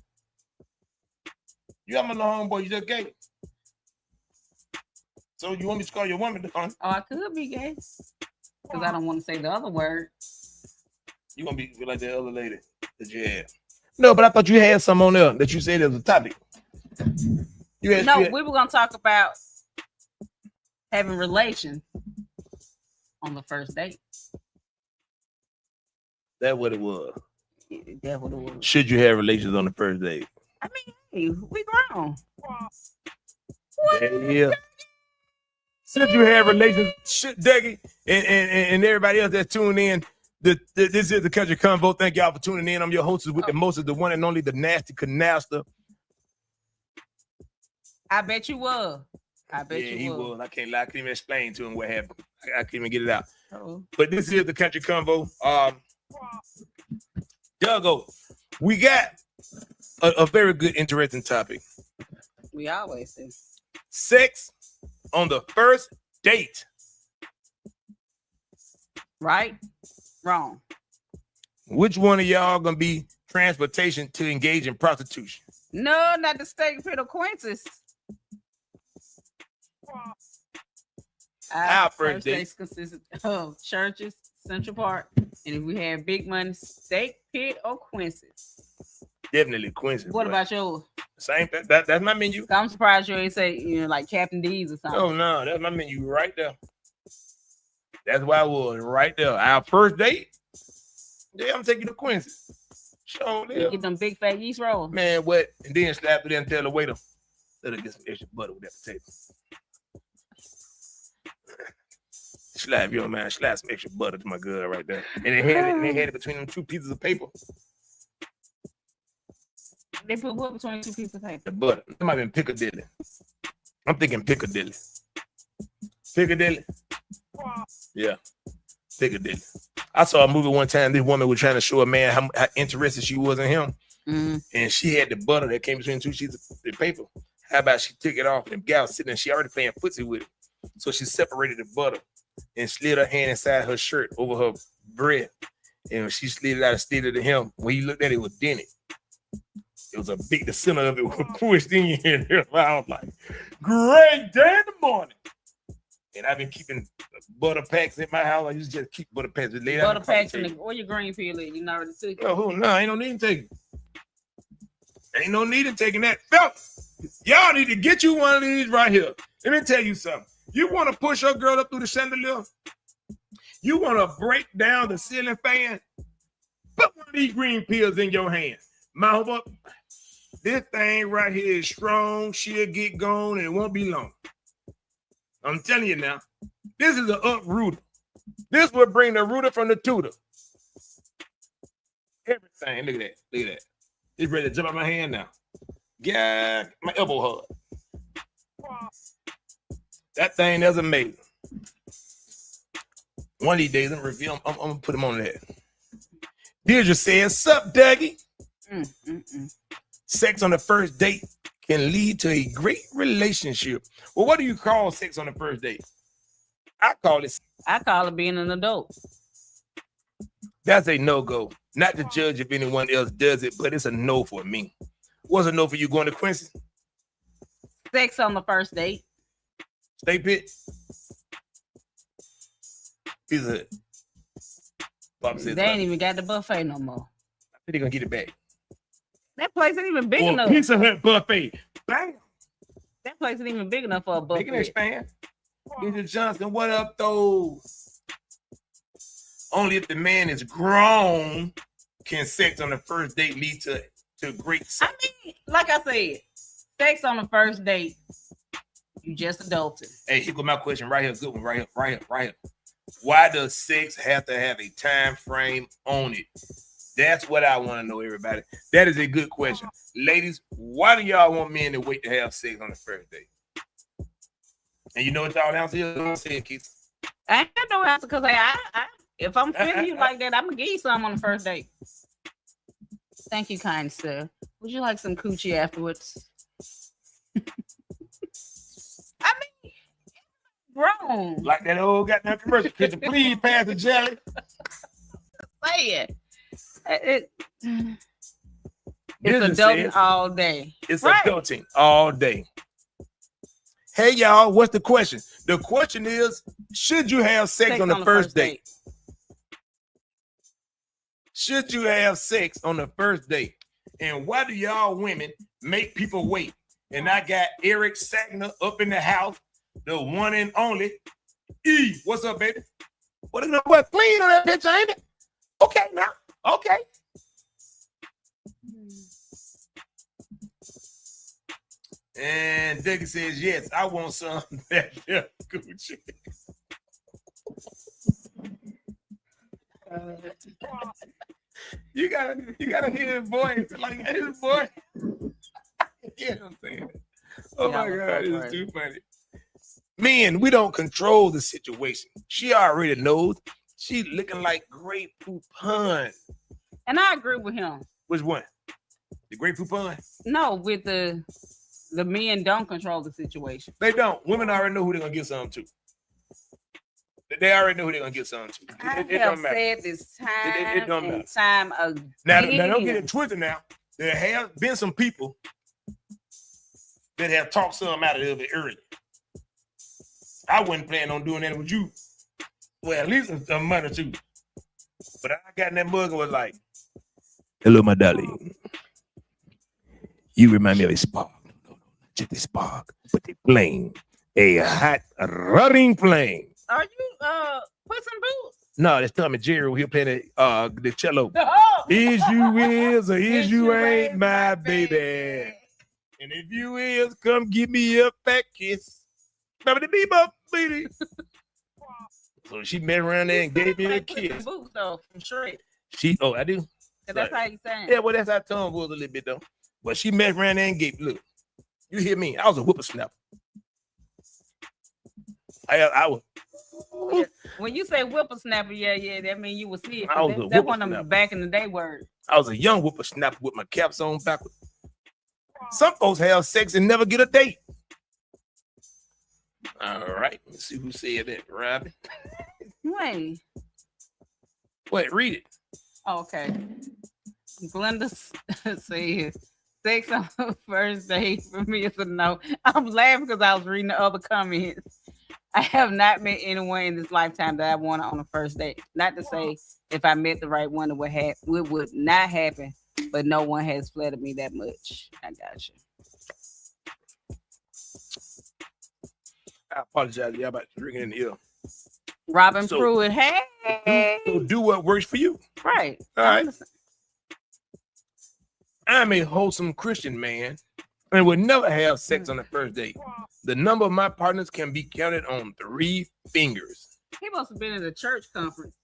Speaker 2: You have my little homeboy. You just gay. So you want me to call your woman?
Speaker 3: Oh, I could be gay. Because I don't want to say the other word.
Speaker 2: You gonna be like the other lady that you had. No, but I thought you had some on there that you said it was a topic. We were
Speaker 3: gonna talk about having relations on the first date.
Speaker 2: That's what it was.
Speaker 3: That's what it was.
Speaker 2: Should you have relations on the first date?
Speaker 3: I mean, hey, we grown.
Speaker 2: Yeah. Should you have relations, Dougie, and everybody else that's tuning in? This is the Country Convo. Thank y'all for tuning in. I'm your hostess with the most, the one and only, the nasty canaster.
Speaker 3: I bet you will. I bet you
Speaker 2: he
Speaker 3: will.
Speaker 2: was. I can't lie. I couldn't even explain to him what happened. I couldn't even get it out.
Speaker 3: Uh-oh.
Speaker 2: But this is the Country Convo. Dougo, we got a very good, interesting topic.
Speaker 3: We always do.
Speaker 2: Sex on the first date.
Speaker 3: Right? Wrong.
Speaker 2: Which one of y'all gonna be transportation to engage in prostitution?
Speaker 3: No, not the steak pit acquaintances. Our first dates consisted of churches, Central Park, and if we had big money, steak pit or Quincy's.
Speaker 2: Definitely Quincy's.
Speaker 3: What about yours?
Speaker 2: Same. That's my menu.
Speaker 3: I'm surprised you ain't say like Captain D's or something.
Speaker 2: Oh no, that's my menu right there. That's why I was right there. Our first date. Yeah, I'm taking you to Quincy's. Sure,
Speaker 3: you get them big fat yeast rolls.
Speaker 2: Man, what? And then slap it in and tell the waiter, let her get some extra butter with that potato. Slap, yo, man. Slap some extra butter to my girl right there. And they had it between them two pieces of paper.
Speaker 3: They put what between two pieces of paper?
Speaker 2: The butter. It might have been Piccadilly. I'm thinking Piccadilly. Piccadilly? Yeah. Piccadilly. I saw a movie one time. This woman was trying to show a man how interested she was in him. Mm-hmm. And she had the butter that came between two sheets of paper. How about she took it off and the gal was sitting there, she already playing footsie with it. So she separated the butter and slid her hand inside her shirt over her breast. And when she slid it out and slid it to him, when he looked at it, it was dented. It was the center of it was pushed in here. I was like, great day in the morning. And I've been keeping butter packs in my house. I used to just keep butter packs.
Speaker 3: Butter packs where your green peel at? You not already took it?
Speaker 2: Oh, no, ain't no need to take it. Ain't no need in taking that. Fellas, y'all need to get you one of these right here. Let me tell you something. You want to push your girl up through the chandelier? You want to break down the ceiling fan? Put one of these green pills in your hand. Mouth up. This thing right here is strong. She'll get gone and it won't be long. I'm telling you now. This is an uprooter. This will bring the rooter from the tutor. Everything. Look at that. Look at that. It's ready to jump out my hand now. Yeah, my elbow hard. That thing is amazing. One of these days, I'm gonna put him on that. Deirdre says, "Sup, Dougie? Sex on the first date can lead to a great relationship." Well, what do you call sex on the first date? I call it
Speaker 3: being an adult.
Speaker 2: That's a no-go. Not to judge if anyone else does it, but it's a no for me. What's a no for you going to Quincy?
Speaker 3: Sex on the first date.
Speaker 2: Steak pit. Pizza Hut. Papa says
Speaker 3: they ain't even got the buffet no more.
Speaker 2: I think they're gonna get it back.
Speaker 3: That place ain't even big enough.
Speaker 2: Pizza Hut buffet. Bam.
Speaker 3: That place ain't even big enough for a buffet.
Speaker 2: They can expand. Mr. Johnson, what up, though? Only if the man is grown can sex on the first date lead to great sex.
Speaker 3: I mean, like I said, sex on the first date, you just adulted.
Speaker 2: Hey, here go my question right here. Good one, right here. Why does sex have to have a time frame on it? That's what I want to know, everybody. That is a good question. Ladies, why do y'all want men to wait to have sex on the first date? And you know what y'all answer is? Don't say it, Keith.
Speaker 3: I ain't got no answer because if I'm feeling you like that, I'm going to give you some on the first date. Thank you, kind sir. Would you like some coochie afterwards? I mean, grown.
Speaker 2: Like that old goddamn commercial. Could you please pass the jelly?
Speaker 3: Say it. It's adulting all day.
Speaker 2: It's adulting all day. Hey, y'all, what's the question? The question is, should you have sex on the first date? Should you have sex on the first date? And why do y'all women make people wait? And I got Eric Sagner up in the house, the one and only. E, what's up, baby? What is what clean on that picture, ain't it? Okay, now. Okay. And Dicky says, yes, I want some that Gucci. You gotta hear his voice. Like his voice. Yeah, I'm saying. Oh my God, it's too funny. Men, we don't control the situation. She already knows. She looking like Great Poupon.
Speaker 3: And I agree with him.
Speaker 2: Which one? The Great Poupon?
Speaker 3: No, with the men don't control the situation.
Speaker 2: They don't. Women already know who they're gonna get something to. They already know who they're gonna get something to.
Speaker 3: It have said this time
Speaker 2: it don't
Speaker 3: and
Speaker 2: matter.
Speaker 3: time again.
Speaker 2: Now don't get it twisted. Now there have been some people that have talked some out of it early. I wasn't planning on doing that with you. Well, at least a month or two. But I got in that mug and was like, hello, my darling. You remind me of a spark. No, just a spark, but a flame. A hot, running flame.
Speaker 3: Are you Puss in Boots?
Speaker 2: No, that's Tommy Jerry. He'll play the cello. Is you is or is you ain't my baby. And if you is, come give me a fat kiss. So she met around there and gave me a kiss.
Speaker 3: Boots, though, from Shrek.
Speaker 2: I do.
Speaker 3: That's how you saying.
Speaker 2: Yeah, well, that's how tongue was a little bit though. But she met around there and gave. Look, you hear me? I was a whippersnapper. I was.
Speaker 3: When you say whippersnapper, yeah, that means you will see it.
Speaker 2: I was
Speaker 3: That's one of them back in the day words.
Speaker 2: I was a young whippersnapper with my caps on backwards. Some folks have sex and never get a date. All right, let's see who said that, Robin. Wait, read it.
Speaker 3: Okay. Glenda says, sex on the first date for me is a no. I'm laughing because I was reading the other comments. I have not met anyone in this lifetime that I wanted on a first date. Not to say if I met the right one, it would not happen, but no one has flattered me that much. I got you.
Speaker 2: I apologize. Y'all about to drink in the ear.
Speaker 3: Robin Pruitt, hey.
Speaker 2: So do what works for you.
Speaker 3: Right.
Speaker 2: All right. I'm a wholesome Christian man and would never have sex on the first date. The number of my partners can be counted on 3 fingers.
Speaker 3: He must have been in a church conference.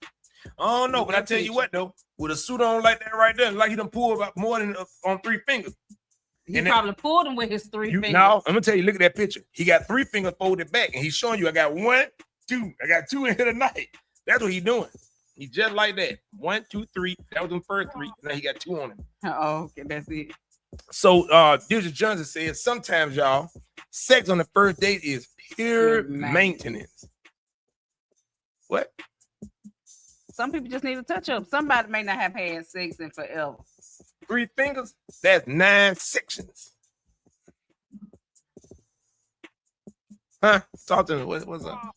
Speaker 2: Oh no, but I tell you what though, with a suit on like that right there, like he done pulled about more than on 3 fingers.
Speaker 3: He probably pulled him with his 3 fingers.
Speaker 2: No, I'm gonna tell you, look at that picture. He got 3 fingers folded back, and he's showing you I got 1, 2. I got 2 in here tonight. That's what he's doing. He just like that. 1, 2, 3. That was the first 3. Now he got 2 on him.
Speaker 3: Oh, okay, that's it.
Speaker 2: So Deirdre Johnson says sometimes y'all sex on the first date is pure maintenance. What?
Speaker 3: Some people just need to touch up. Somebody may not have had sex in forever.
Speaker 2: 3 fingers, that's 9 sections. Huh? Talk to me. What's up?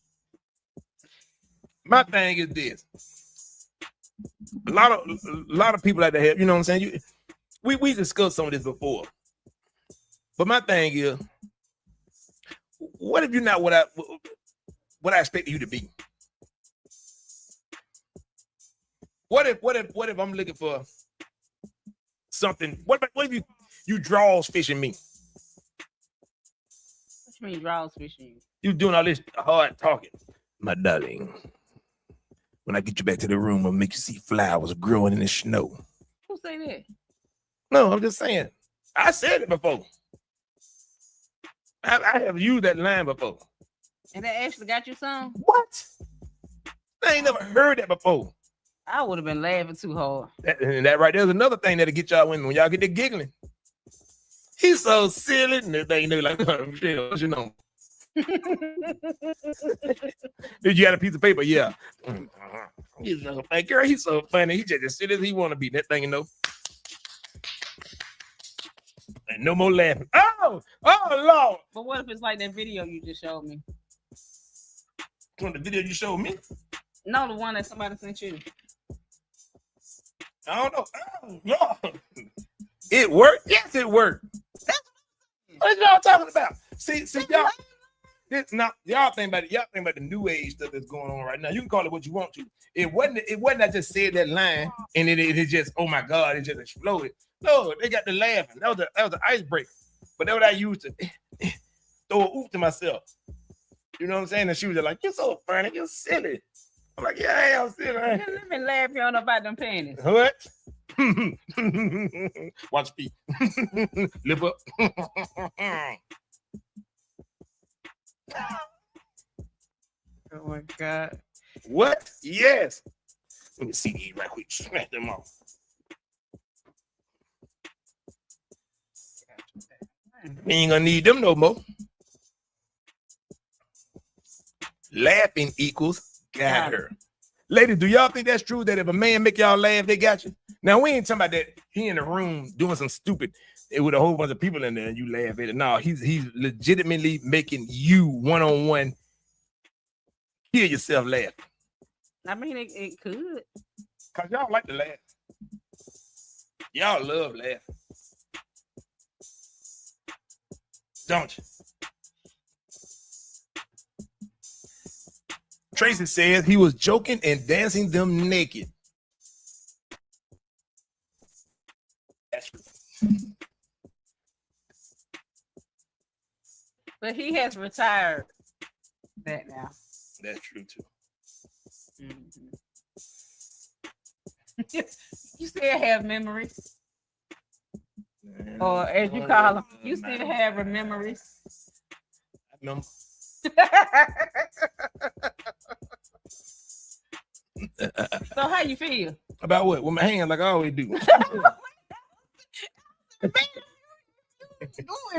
Speaker 2: My thing is this. A lot of people like to have, you know what I'm saying? We discussed some of this before. But my thing is, what if you're not what I expected you to be? What if I'm looking for something? What if you draws fishing me?
Speaker 3: What you mean draws fishing?
Speaker 2: You doing all this hard talking, my darling. When I get you back to the room, I'll make you see flowers growing in the snow.
Speaker 3: Who say that?
Speaker 2: No, I'm just saying. I said it before. I have used that line before.
Speaker 3: And that actually got you some?
Speaker 2: What? I ain't never heard that before.
Speaker 3: I would have been laughing too hard.
Speaker 2: That right there's another thing that'll get y'all when y'all get to giggling. He's so silly, and they like, oh, shit, what you know? Did you got a piece of paper? Yeah. He's so funny. Girl, he's so funny. He just as silly as he want to be. That thing, you know. And no more laughing. Oh! Oh Lord.
Speaker 3: But what if it's like that video you just showed me?
Speaker 2: From the video you showed me?
Speaker 3: No, the one that somebody sent you.
Speaker 2: I don't know. Oh, Lord. It worked? Yes, it worked. What y'all talking about? See, y'all. Y'all think about it. Y'all think about the new age stuff that's going on right now. You can call it what you want to. It wasn't. I just said that line and it just. Oh my God! It just exploded. No, they got the laughing. That was an icebreaker. But that's what I used to throw a oop to myself. You know what I'm saying? And she was just like, "You're so funny. You're silly." I'm like, "Yeah, I am silly."
Speaker 3: Let me laugh you on about them panties.
Speaker 2: What? Watch feet. Lip up.
Speaker 3: Oh my God.
Speaker 2: What? Yes. Let me see these right quick. Smash them off. We ain't gonna need them no more. Laughing equals got her. Ladies, do y'all think that's true that if a man make y'all laugh, they got you? Now, we ain't talking about that he in the room doing some stupid with a whole bunch of people in there and you laugh at it. No, he's legitimately making you one-on-one hear yourself laugh.
Speaker 3: I mean, it could.
Speaker 2: Because y'all like to laugh. Y'all love laughing. Don't you? Tracy says he was joking and dancing them naked. That's true.
Speaker 3: But he has retired that now.
Speaker 2: That's true too.
Speaker 3: Mm-hmm. You still have memories. Or as you call them, you still have memories.
Speaker 2: No.
Speaker 3: So how you feel?
Speaker 2: About what? With my hand like I always do.
Speaker 3: If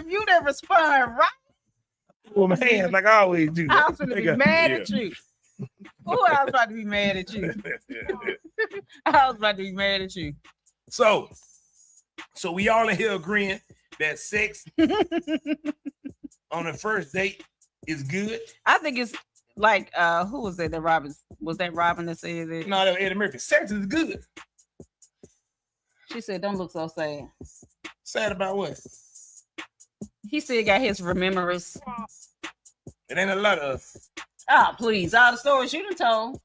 Speaker 3: you didn't respond right,
Speaker 2: with my hands like I always do.
Speaker 3: I was gonna be mad at you. Oh, I was about to be mad at you. I was about to be mad at you.
Speaker 2: So we all in here agreeing that sex on the first date is good.
Speaker 3: I think it's like who was that? Was that Robin that said it?
Speaker 2: No, that was Eddie Murphy. Sex is good.
Speaker 3: She said, "Don't look so sad."
Speaker 2: Sad about what?
Speaker 3: He still got his memories.
Speaker 2: It ain't a lot of.
Speaker 3: Oh, please! All the stories you done told.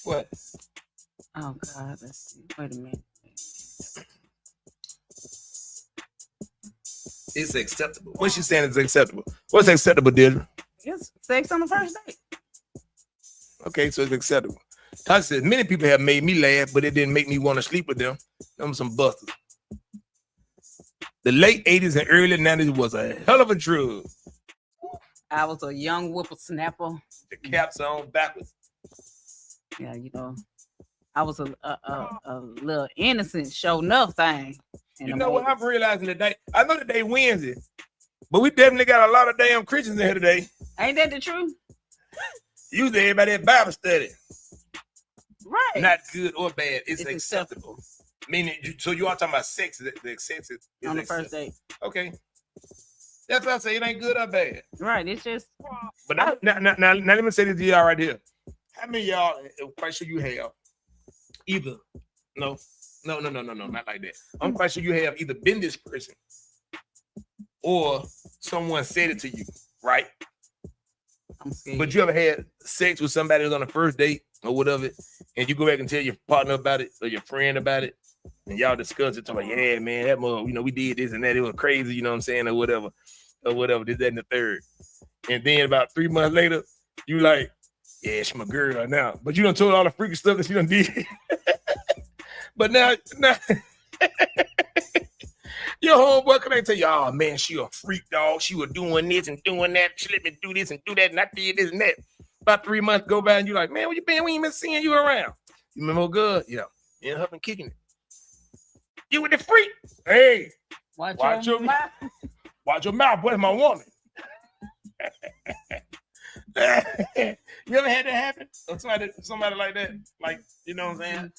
Speaker 2: What?
Speaker 3: Oh God! Let's see. Wait a minute.
Speaker 2: It's acceptable. What she's saying is acceptable. What's acceptable, Deirdre?
Speaker 3: It's sex on the first date.
Speaker 2: Okay, so it's acceptable. Tasha says many people have made me laugh, but it didn't make me want to sleep with them. Them some busters. The late 80s and early 90s was a hell of a drug.
Speaker 3: I was a young whippersnapper.
Speaker 2: The caps on backwards.
Speaker 3: Yeah, you know, I was a little innocent, show enough thing.
Speaker 2: You know what I'm realizing today? I know today Wednesday, but we definitely got a lot of damn Christians in here today.
Speaker 3: Ain't that the truth?
Speaker 2: Usually everybody at Bible study.
Speaker 3: Right.
Speaker 2: Not good or bad. It's acceptable. Meaning, so you are talking about sex. The sex is
Speaker 3: on the first date.
Speaker 2: Okay. That's what I say. It ain't good or bad.
Speaker 3: Right. It's just.
Speaker 2: But now let me say this to y'all right here. How many of y'all, I'm quite sure you have either, no, not like that. I'm quite sure you have either been this person or someone said it to you, right?
Speaker 3: I'm scared.
Speaker 2: But you ever had sex with somebody who's on the first date or whatever, and you go back and tell your partner about it or your friend about it, and y'all discuss it, talk about, yeah, man, that mother, we did this and that, it was crazy, you know what I'm saying, or whatever, this, that, and the third. And then about 3 months later, you like, yeah, she's my girl now. But you done told all the freaky stuff that she done did. But now your homeboy can tell you, oh man, she a freak dog. She was doing this and doing that. She let me do this and do that, and I did this and that. About 3 months go by, and you're like, man, where you been? We ain't been seeing you around. You remember good? Yeah. You ain't been kicking it. You with the freak. Hey, watch your mouth. Watch your mouth, boy, my woman. You ever had that happen? Or somebody like that? Like, you know what I'm saying?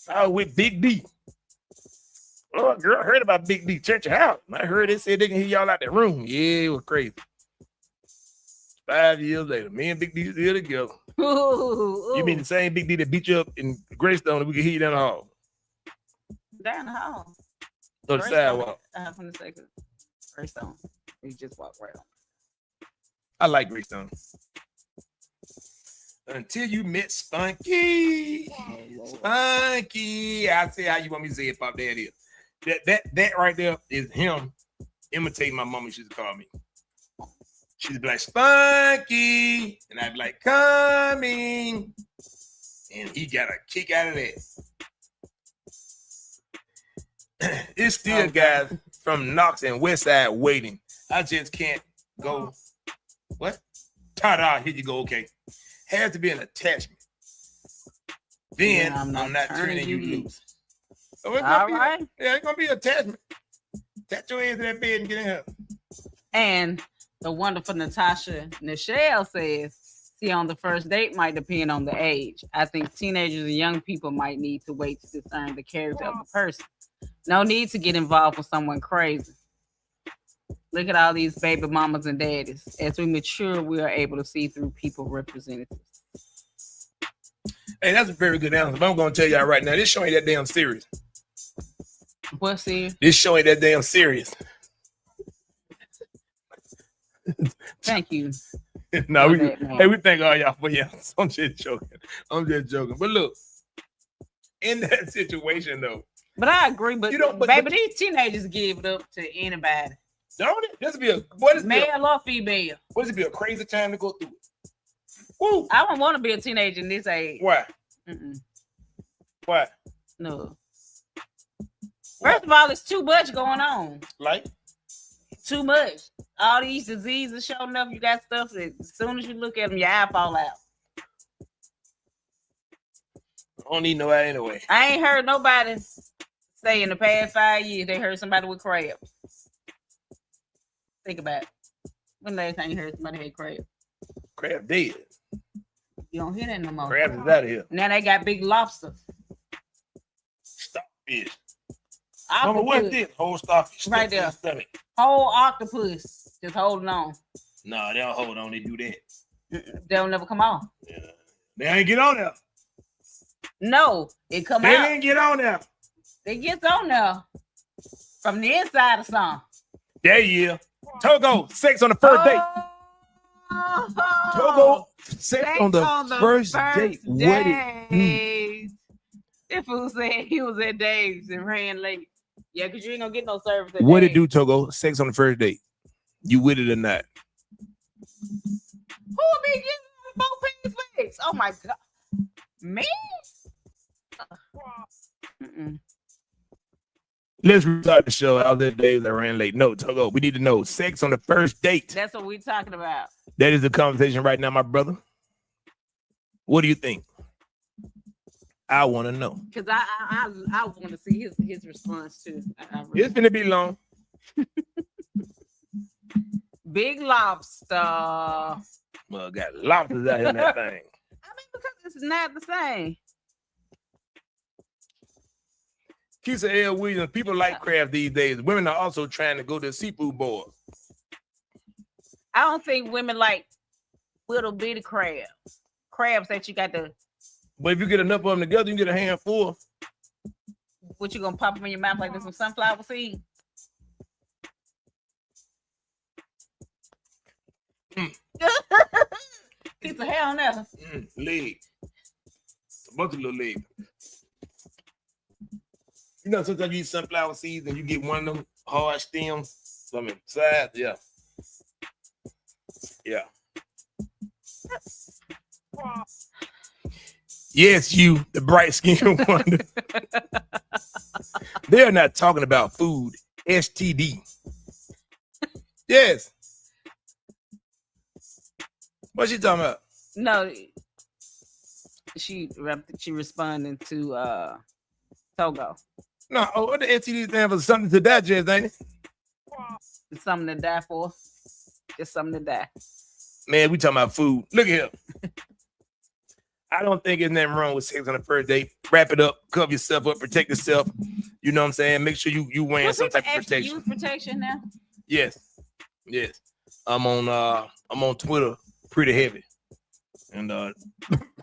Speaker 2: Oh, with Big D. Oh, girl, I heard about Big D Church House. I heard they said they can hear y'all out that room. Yeah, it was crazy. 5 years later, me and Big D still together.
Speaker 3: Ooh.
Speaker 2: You mean the same Big D that beat you up in Greystone and we can hear you down the hall?
Speaker 3: Down the hall.
Speaker 2: Or the sidewalk.
Speaker 3: From the second Greystone. You just walk right on.
Speaker 2: I like Greystone. Until you met Spunky. Spunky. I'll tell you how you want me to say it, Pop. There it is. That right there is him imitating my mama. She used to call me. She'd be like, Spunky. And I'd be like, coming. And he got a kick out of that. It's still guys from Knox and Westside waiting. I just can't go. What? Ta-da, here you go. Okay. Has to be an attachment. Then I'm not turning you loose. So it's
Speaker 3: all right.
Speaker 2: Yeah, it's gonna be an attachment. Attach your ass to that bed and get in here.
Speaker 3: And the wonderful Natasha Nichelle says, see, on the first date might depend on the age. I think teenagers and young people might need to wait to discern the character of a person. No need to get involved with someone crazy. Look at all these baby mamas and daddies. As we mature, we are able to see through people representatives.
Speaker 2: Hey, that's a very good answer. But I'm going to tell y'all right now, this show ain't that damn serious.
Speaker 3: What's serious?
Speaker 2: This show ain't that damn serious.
Speaker 3: Thank you.
Speaker 2: No, we thank all y'all for y'all. I'm just joking. But look, in that situation though.
Speaker 3: But I agree. But baby, these teenagers give it up to anybody.
Speaker 2: Don't it? This be
Speaker 3: male or female.
Speaker 2: What does it be a crazy time to go through it? Woo.
Speaker 3: I don't want to be a teenager in this age.
Speaker 2: Why? Why?
Speaker 3: No. First of all, it's too much going on.
Speaker 2: Like?
Speaker 3: Too much. All these diseases showing up. You got stuff that as soon as you look at them, your eye fall out.
Speaker 2: I don't need no eye anyway.
Speaker 3: I ain't heard nobody say in the past 5 years they heard somebody with crabs. Think about it. When last time you heard somebody had crabs?
Speaker 2: Crab dead.
Speaker 3: You don't hear that no more.
Speaker 2: Crabs is out of here.
Speaker 3: Now they got big lobsters.
Speaker 2: Starfish.
Speaker 3: Mama,
Speaker 2: what's this? Whole starfish.
Speaker 3: Right there. Whole octopus. Just holding on.
Speaker 2: No, they don't hold on. They do that.
Speaker 3: They'll never come on.
Speaker 2: Yeah. They ain't get on there.
Speaker 3: No, it come out.
Speaker 2: They didn't get on there.
Speaker 3: They get on there from the inside of something.
Speaker 2: There you go. Togo, sex on the first date. Togo, sex on the first date. What it?
Speaker 3: That fool said he was at Dave's and ran late. Yeah, because you ain't gonna get no service.
Speaker 2: What it do, Togo? Sex on the first date. You with it or not?
Speaker 3: Who be getting both his legs? Oh my god, man.
Speaker 2: Let's restart the show. All the days I ran late. No, Togo, we need to know sex on the first date.
Speaker 3: That's what we're talking about.
Speaker 2: That is the conversation right now, my brother. What do you think? I want to know.
Speaker 3: Because I want to see his response too.
Speaker 2: It's gonna be long.
Speaker 3: Big lobster.
Speaker 2: Well, got lobsters out here in that thing.
Speaker 3: I mean, because it's not the same.
Speaker 2: Keisha L. Williams, people like crab these days. Women are also trying to go to the seafood board.
Speaker 3: I don't think women like little bitty crabs. Crabs that you got to.
Speaker 2: But if you get enough of them together, you can get a handful.
Speaker 3: What, you gonna pop them in your mouth like there's some sunflower seed? It's a hell no.
Speaker 2: Leg. A bunch of little legs. You know, sometimes you eat sunflower seeds and you get one of them hard stems, some inside. Yeah. Yeah. Yes, you, the bright skinned one. They're not talking about food. STD. Yes. What's she talking about?
Speaker 3: No, she responding to Togo.
Speaker 2: No, what the STD stand for? Something to digest, ain't it?
Speaker 3: It's something to die for. Just something to die.
Speaker 2: Man, we talking about food. Look at him. I don't think there's nothing wrong with sex on the first date. Wrap it up, cover yourself up, protect yourself. You know what I'm saying? Make sure you wearing some type of protection.
Speaker 3: Use protection now?
Speaker 2: Yes. I'm on Twitter pretty heavy. And I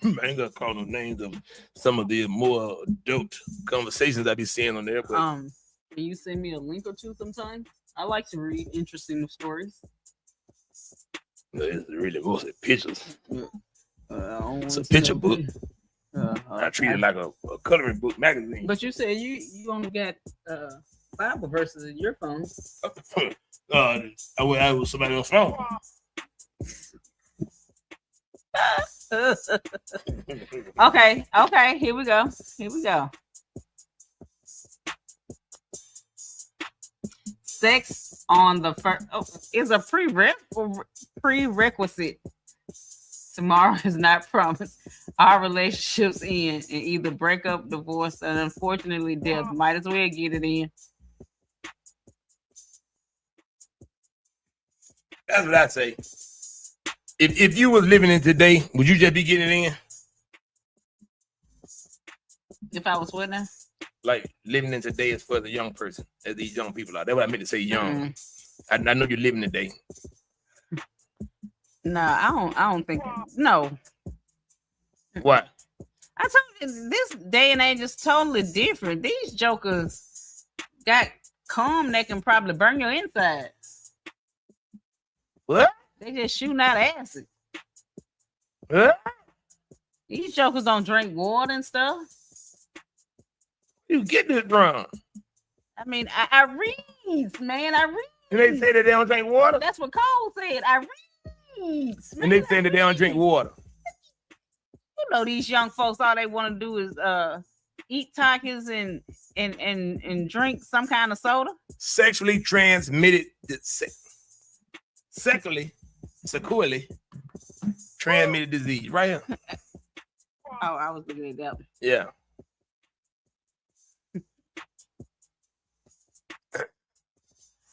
Speaker 2: ain't gonna call no names of some of the more adult conversations I be seeing on there. But
Speaker 3: can you send me a link or two sometime? I like to read interesting stories.
Speaker 2: It's really mostly pictures. It's a
Speaker 3: It's
Speaker 2: picture book. I treat it like a coloring book magazine.
Speaker 3: But you said you only got Bible verses in your phone.
Speaker 2: I was somebody else's phone.
Speaker 3: Okay, here we go. Sex on the first is a prerequisite. Tomorrow is not promised. Our relationships end and either break up, divorce, and unfortunately death. Might as well get it in.
Speaker 2: That's what I say. If you was living in today, would you just be getting it in?
Speaker 3: If I was what now?
Speaker 2: Like living in today is for the young person, as these young people are. That's what I meant to say, young. I know you're living today.
Speaker 3: No, I don't think. No.
Speaker 2: What?
Speaker 3: I told you this day and age is totally different. These jokers got cum that can probably burn your inside.
Speaker 2: What?
Speaker 3: They just shooting out acid.
Speaker 2: What?
Speaker 3: These jokers don't drink water and stuff.
Speaker 2: You get this from?
Speaker 3: I mean, I read, man. I read.
Speaker 2: And they say that they don't drink water?
Speaker 3: That's what Cole said. I read. Man,
Speaker 2: and they say that they don't drink water.
Speaker 3: You know, these young folks, all they want to do is eat Takis and drink some kind of soda.
Speaker 2: Sexually transmitted, sexually transmitted disease, right here.
Speaker 3: Oh, I was looking at that.
Speaker 2: Yeah.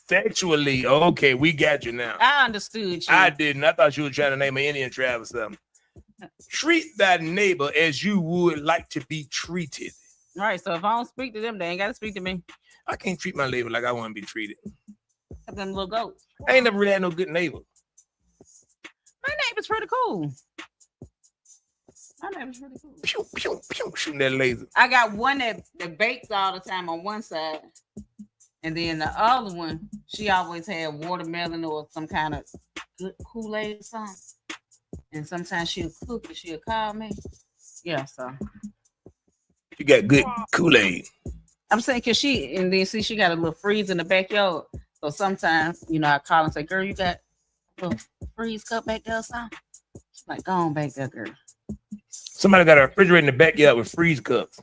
Speaker 2: Sexually, okay, we got you now.
Speaker 3: I understood you.
Speaker 2: I didn't. I thought you were trying to name an Indian tribe or something. Treat that neighbor as you would like to be treated.
Speaker 3: Right. So if I don't speak to them, they ain't got to speak to me.
Speaker 2: I can't treat my neighbor like I want to be treated.
Speaker 3: Them little goats.
Speaker 2: I ain't never really had no good neighbor.
Speaker 3: My neighbor's pretty cool.
Speaker 2: Pew, pew, pew, shooting that laser.
Speaker 3: I got one that bakes all the time on one side. And then the other one, she always had watermelon or some kind of good Kool-Aid or something. And sometimes she'll cook and she'll call me. Yeah, so.
Speaker 2: You got good Kool-Aid.
Speaker 3: I'm saying, cause she got a little freeze in the backyard. So sometimes, you know, I call and say, girl, you got a little freeze cup back there or something? She's like, go on back there, girl.
Speaker 2: Somebody got a refrigerator in the backyard with freeze cups.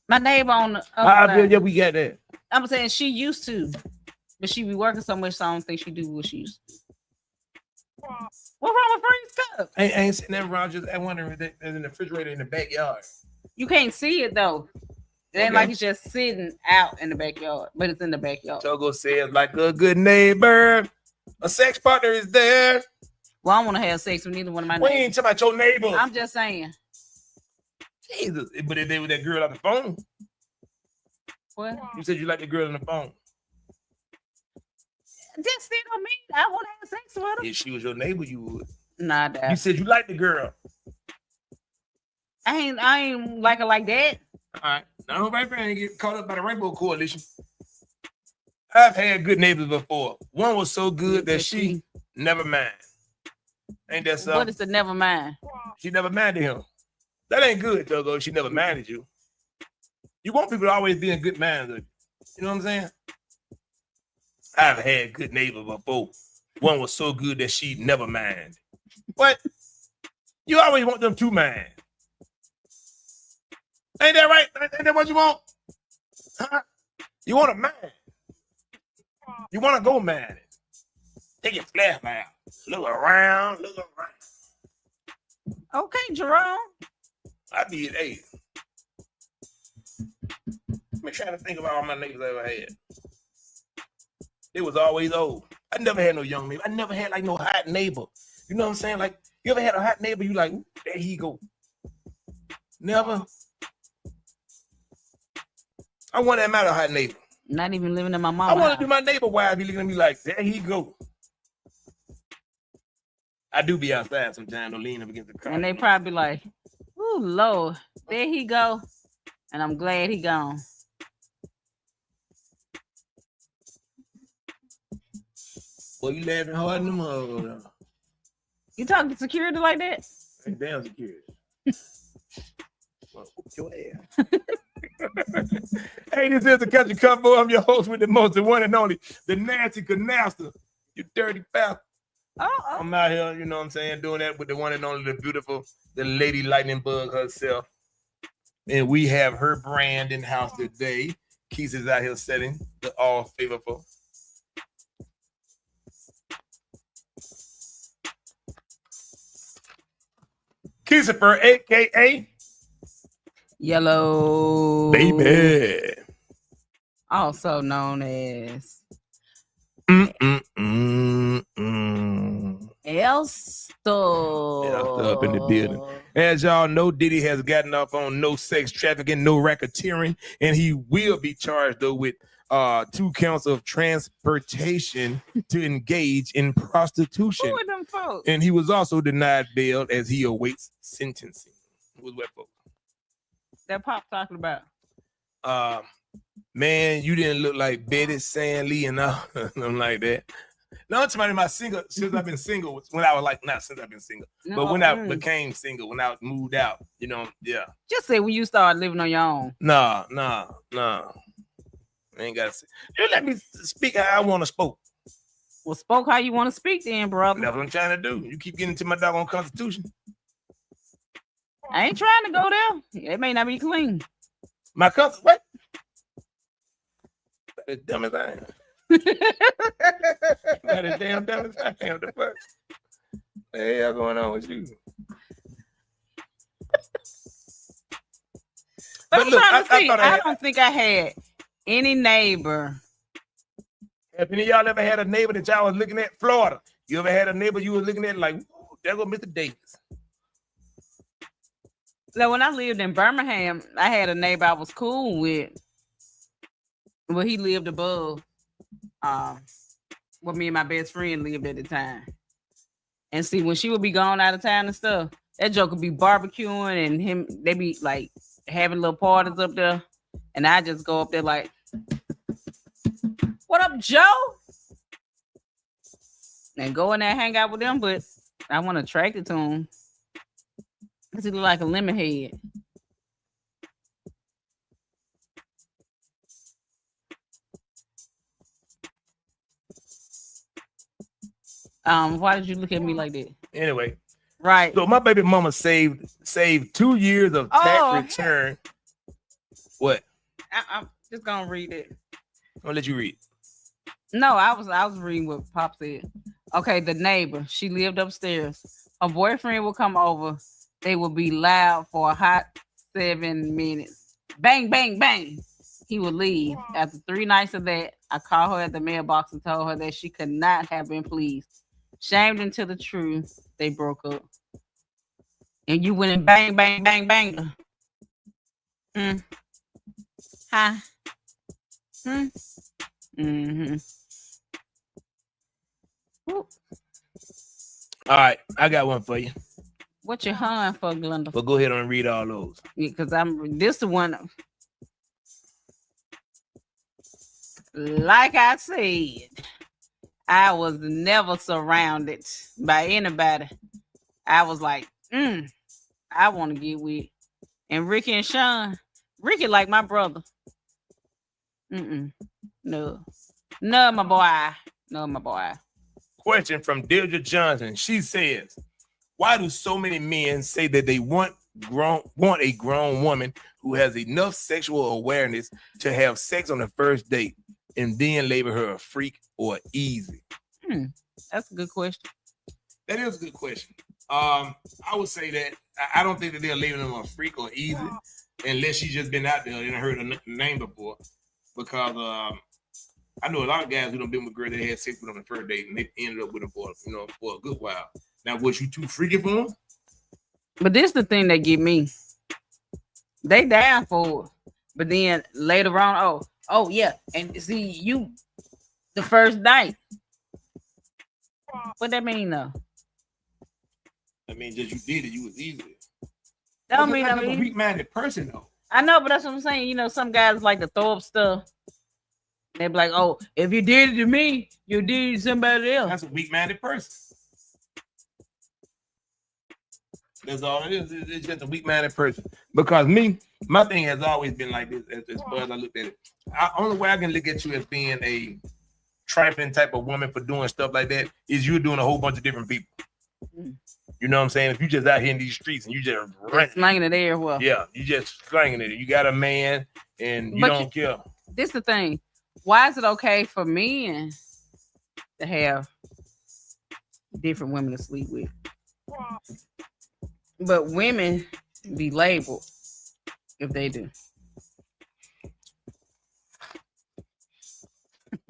Speaker 3: My neighbor on the other side.
Speaker 2: Yeah, we got that.
Speaker 3: I'm saying she used to, but she be working so much, so I don't think she do what she used to. What wrong with freeze cup?
Speaker 2: I ain't sitting there around just wondering if there's in the refrigerator in the backyard.
Speaker 3: You can't see it though. It ain't like it's just sitting out in the backyard, but it's in the backyard.
Speaker 2: Togo says, like a good neighbor, a sex partner is there.
Speaker 3: Well, I want to have sex with neither one of my
Speaker 2: neighbors. We
Speaker 3: neighbors.
Speaker 2: ain't talking about your neighbors.
Speaker 3: I'm just saying.
Speaker 2: Jesus, but if they with that girl on the phone.
Speaker 3: What?
Speaker 2: You said you like the girl on the phone.
Speaker 3: Just still don't mean I want to have sex with her.
Speaker 2: If she was your neighbor, you would.
Speaker 3: Nah, Dad.
Speaker 2: You said you like the girl.
Speaker 3: I ain't like her like that.
Speaker 2: All right. Now nobody ain't get caught up by the Rainbow Coalition. I've had good neighbors before. One was so good that she never mind. Ain't that something?
Speaker 3: What is the never mind?
Speaker 2: She never minded him. That ain't good, Togo. She never minded you. You want people to always be in good minds. You know what I'm saying? I've had good neighbors before. One was so good that she never mind. What? You always want them to mind. Ain't that right? Ain't that what you want? Huh? You want to mind. You want to go mind. Take your flashlight out. Look around.
Speaker 3: Okay, Jerome.
Speaker 2: I be at 8. Let me try to think about all my neighbors I ever had. It was always old. I never had no young neighbor. I never had like no hot neighbor. You know what I'm saying? Like, you ever had a hot neighbor? You like, there he go. Never. I want that matter hot neighbor.
Speaker 3: Not even living in my
Speaker 2: I
Speaker 3: mama.
Speaker 2: want to do my neighbor wife be looking at me like, there he go. I do be outside sometimes, to lean up against the car.
Speaker 3: And they probably like, "Ooh, Lord, there he go," and I'm glad he gone.
Speaker 2: Boy, you laughing hard in the mother.
Speaker 3: You talking to security like that?
Speaker 2: Damn security. Well, whoop your ass. Hey, this is the Country Convo. I'm your host with the most, the one and only, the nasty canasta. You dirty bastard.
Speaker 3: Oh.
Speaker 2: I'm out here, you know what I'm saying, doing that with the one and only, the beautiful, the lady lightning bug herself. And we have her brand in house today. Keys is out here setting the all favorable. Keesifer, aka
Speaker 3: Yellow
Speaker 2: Baby.
Speaker 3: Also known as Elster.
Speaker 2: Up in the building. As y'all know, Diddy has gotten off on no sex trafficking, no racketeering, and he will be charged though with 2 counts of transportation to engage in prostitution.
Speaker 3: Who are them folks?
Speaker 2: And he was also denied bail as he awaits sentencing. Who's what folks?
Speaker 3: That Pop talking about?
Speaker 2: Man, you didn't look like Betty Sandley and nothing like that. No, it's my single since I've been single. When I was like, not since I've been single, but when I became single, when I moved out, you know, yeah.
Speaker 3: Just say when you started living on your own.
Speaker 2: Nah. I ain't gotta say. Just let me speak how I want to speak.
Speaker 3: Well, spoke how you want to speak then, brother.
Speaker 2: That's what I'm trying to do. You keep getting to my doggone Constitution.
Speaker 3: I ain't trying to go there. It may not be clean.
Speaker 2: My Constitution, what? That is dumb as I am. That is damn dumb as I am. The fuck? What the hell going on with you?
Speaker 3: But I'm trying to see. I don't think I had any neighbor.
Speaker 2: Have any of y'all ever had a neighbor that y'all was looking at? Florida. You ever had a neighbor you was looking at like, there go Mr. Davis?
Speaker 3: So when I lived in Birmingham, I had a neighbor I was cool with. Well, he lived above where me and my best friend lived at the time. And see, when she would be gone out of town and stuff, that joke would be barbecuing and him, they be like having little parties up there. And I just go up there like, "What up, Joe?" And go in there and hang out with them, but I wasn't attracted to him. Because he looked like a lemon head. Why did you look at me like that?
Speaker 2: Anyway.
Speaker 3: Right.
Speaker 2: So my baby mama saved 2 years of tax return. What?
Speaker 3: I'm just gonna read it.
Speaker 2: I'll let you read.
Speaker 3: No, I was reading what Pop said. Okay, the neighbor. She lived upstairs. Her boyfriend would come over. They would be loud for a hot 7 minutes. Bang, bang, bang. He would leave. After 3 nights of that, I called her at the mailbox and told her that she could not have been pleased. Shamed into the truth, they broke up. And you went and bang, bang, bang, bang. Huh? Mm-hmm. Ooh.
Speaker 2: All right, I got one for you.
Speaker 3: What you hun for, Glenda?
Speaker 2: But go ahead and read all those.
Speaker 3: Because this the one. Like I said, I was never surrounded by anybody. I was like, I want to get with. And Ricky and Sean, Ricky like my brother. No, my boy. No, my boy.
Speaker 2: Question from Deirdre Johnson. She says, why do so many men say that they want a grown woman who has enough sexual awareness to have sex on the first date and then label her a freak or easy?
Speaker 3: That's a good question.
Speaker 2: That is a good question. I would say that I don't think that they're labeling them a freak or easy unless she's just been out there and heard her name before. Because I know a lot of guys who done been with girls that had sex with them on the first date and they ended up with them for a good while. Now, was you too freaky for them?
Speaker 3: But this is the thing that get me. They down for it. But then later on, oh yeah. And see you the first night. What that mean though?
Speaker 2: I mean, just you did it, you was easy.
Speaker 3: That don't
Speaker 2: That's
Speaker 3: mean
Speaker 2: a weak-minded person though.
Speaker 3: I know, but that's what I'm saying. You know, some guys like to throw up stuff. They be like, "Oh, if you did it to me, you did it to somebody else."
Speaker 2: That's a weak-minded person. That's all it is. It's just a weak-minded person. Because my thing has always been like this as far as I looked at it. Only way I can look at you as being a trifling type of woman for doing stuff like that is you're doing a whole bunch of different people. You know what I'm saying? If you just out here in these streets and you just
Speaker 3: slanging it there, well,
Speaker 2: yeah, you just slanging it. You got a man and you don't care.
Speaker 3: This the thing. Why is it okay for men to have different women to sleep with, but women be labeled if they do?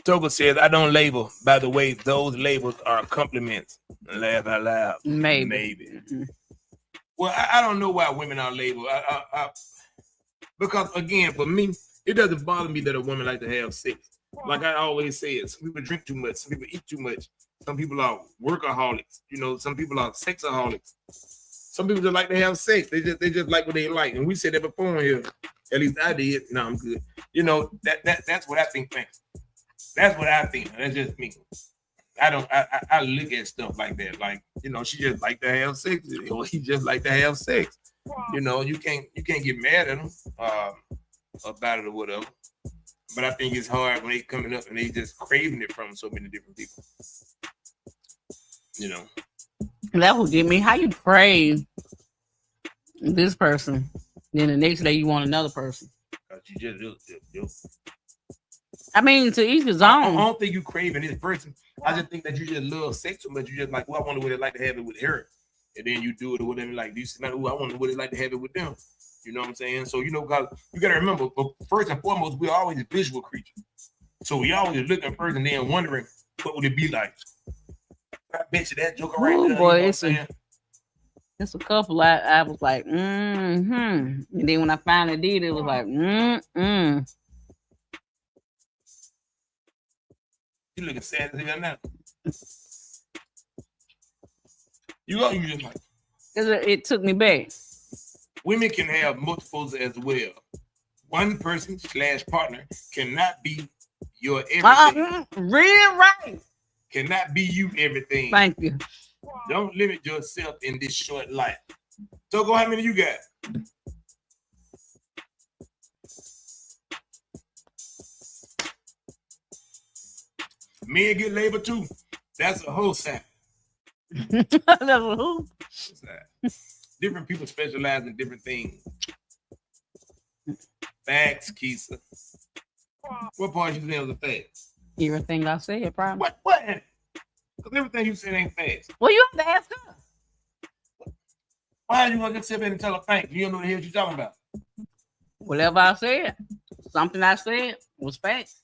Speaker 2: Toga says, I don't label. By the way, those labels are compliments. Laugh out loud. Maybe. Mm-hmm. Well, I don't know why women are labeled. Because, again, for me, it doesn't bother me that a woman like to have sex. Like I always say, some people drink too much. Some people eat too much. Some people are workaholics. You know, some people are sexaholics. Some people just like to have sex. They just like what they like. And we said that before here. At least I did. No, I'm good. You know, that's what I think. That's what I think. That's just me. I look at stuff like that. Like, you know, she just like to have sex, or he just like to have sex. You know, you can't get mad at them about it or whatever. But I think it's hard when they coming up and they just craving it from so many different people. You know.
Speaker 3: That would get me. How you crave this person, then the next day you want another person?
Speaker 2: You just
Speaker 3: I mean, to each his own.
Speaker 2: I don't think you craving this person. I just think that you just love sex so much. You just like, well, I wonder what it like to have it with her, and then you do it or whatever. Like, do you see? I wonder what it like to have it with them. You know what I'm saying? So you know, guys, you gotta remember. But first and foremost, we're always a visual creature. So we always looking first and then wondering what would it be like. I bet you that joker right there.
Speaker 3: Boy, it's a couple. I was like, and then when I finally did, it was like,
Speaker 2: You looking sad as hell now. You just like.
Speaker 3: It took me back.
Speaker 2: Women can have multiples as well. One person / partner cannot be your everything.
Speaker 3: Really right.
Speaker 2: Cannot be you everything.
Speaker 3: Thank you.
Speaker 2: Don't limit yourself in this short life. So go, how many you got? Men get labor too. That's a whole side.
Speaker 3: That's a who?
Speaker 2: Different people specialize in different things. Facts, Keisha. What part you saying was a fact?
Speaker 3: Everything I said, probably.
Speaker 2: What? Because everything you said ain't facts.
Speaker 3: Well, you have to ask her.
Speaker 2: Why are you going to sit there and tell a fact? You don't know what the hell you're talking about.
Speaker 3: Whatever I said, something I said was facts.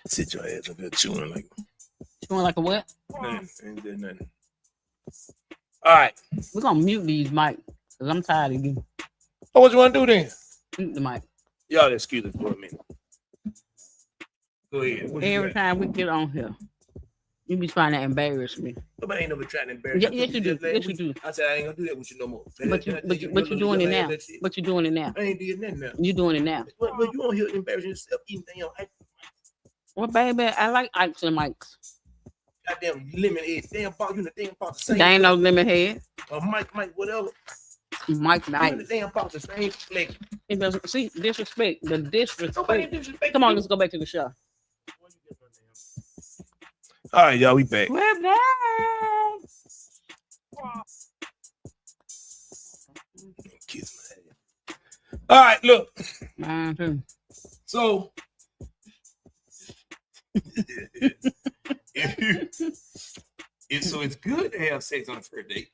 Speaker 2: Sit your ass up there chewing
Speaker 3: like a what?
Speaker 2: Nothing. All right.
Speaker 3: We're going to mute these mics because I'm tired of you.
Speaker 2: Oh, what you want to do then?
Speaker 3: Mute the mic.
Speaker 2: Y'all excuse us for a minute. Go ahead.
Speaker 3: Every time we get on here, you be trying to embarrass me.
Speaker 2: Nobody ain't never trying to embarrass
Speaker 3: you. Yes, you do. Yes, you do.
Speaker 2: I said I ain't going to do that with you no more.
Speaker 3: But you're doing it now. But you're doing it now.
Speaker 2: I ain't doing nothing now.
Speaker 3: You're doing it now.
Speaker 2: But you on here embarrassing yourself eating damn ice.
Speaker 3: Well, baby, I like ice and mics.
Speaker 2: Goddamn lemon head. Damn box, you in the damn box the same.
Speaker 3: There ain't no lemon head.
Speaker 2: Mike, whatever.
Speaker 3: Mike, nice.
Speaker 2: You in the damn box the same flex.
Speaker 3: It doesn't see disrespect. The disrespect.
Speaker 2: Nobody disrespect.
Speaker 3: Come on, let's go back to the show.
Speaker 2: All right, y'all, we back.
Speaker 3: We're back.
Speaker 2: Kiss my head. All right, look.
Speaker 3: Mine too.
Speaker 2: So, it's good to have sex on the first date.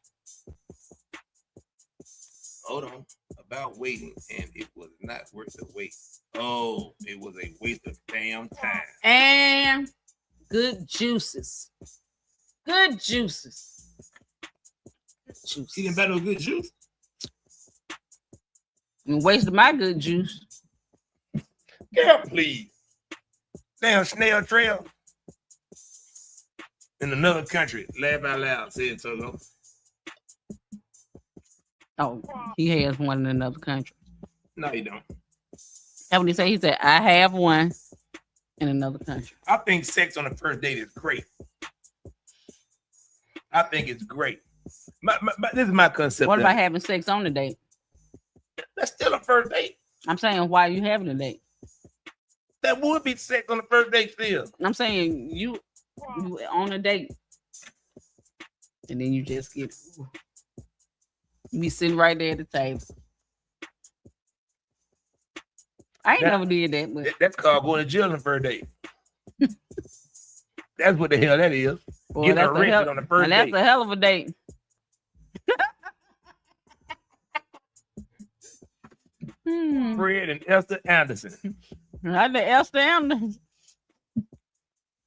Speaker 2: Hold on. About waiting, and it was not worth the wait. Oh, it was a waste of damn time.
Speaker 3: And good juices. Good juices. juice.
Speaker 2: He didn't buy no good juice.
Speaker 3: You wasted my good juice.
Speaker 2: Girl, please. Damn snail trail. In another country. Laugh out loud, said Toto.
Speaker 3: Oh, he has one in another country.
Speaker 2: No, he don't.
Speaker 3: That's what he said. He said, I have one in another country.
Speaker 2: I think sex on the first date is great. I think it's great. This is my concept.
Speaker 3: What about having sex on the date?
Speaker 2: That's still a first date.
Speaker 3: I'm saying, why are you having a date?
Speaker 2: That would be sex on the first date still.
Speaker 3: I'm saying you on a date. And then you just get you be sitting right there at the table. I ain't never did that, but
Speaker 2: that's called going to jail on the first date. That's what the hell that is.
Speaker 3: Boy,
Speaker 2: Getting
Speaker 3: that's
Speaker 2: arrested on the first
Speaker 3: that's
Speaker 2: date.
Speaker 3: a hell of a date.
Speaker 2: Fred and Esther Anderson.
Speaker 3: I the Esther Anderson.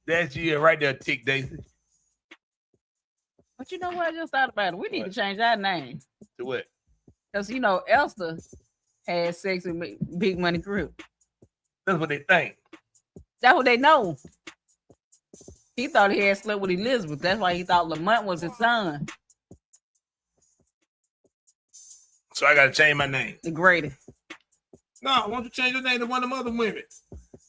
Speaker 2: That's you right there, Tick Daisy.
Speaker 3: But you know what? I just thought about it. We need to change our name.
Speaker 2: To what?
Speaker 3: Because, you know, Esther had sex with Big Money Crip.
Speaker 2: That's what they think.
Speaker 3: That's what they know. He thought he had slept with Elizabeth. That's why he thought Lamont was his son.
Speaker 2: So I got to change my name.
Speaker 3: The greatest.
Speaker 2: No, I want to change your name to one of them other women.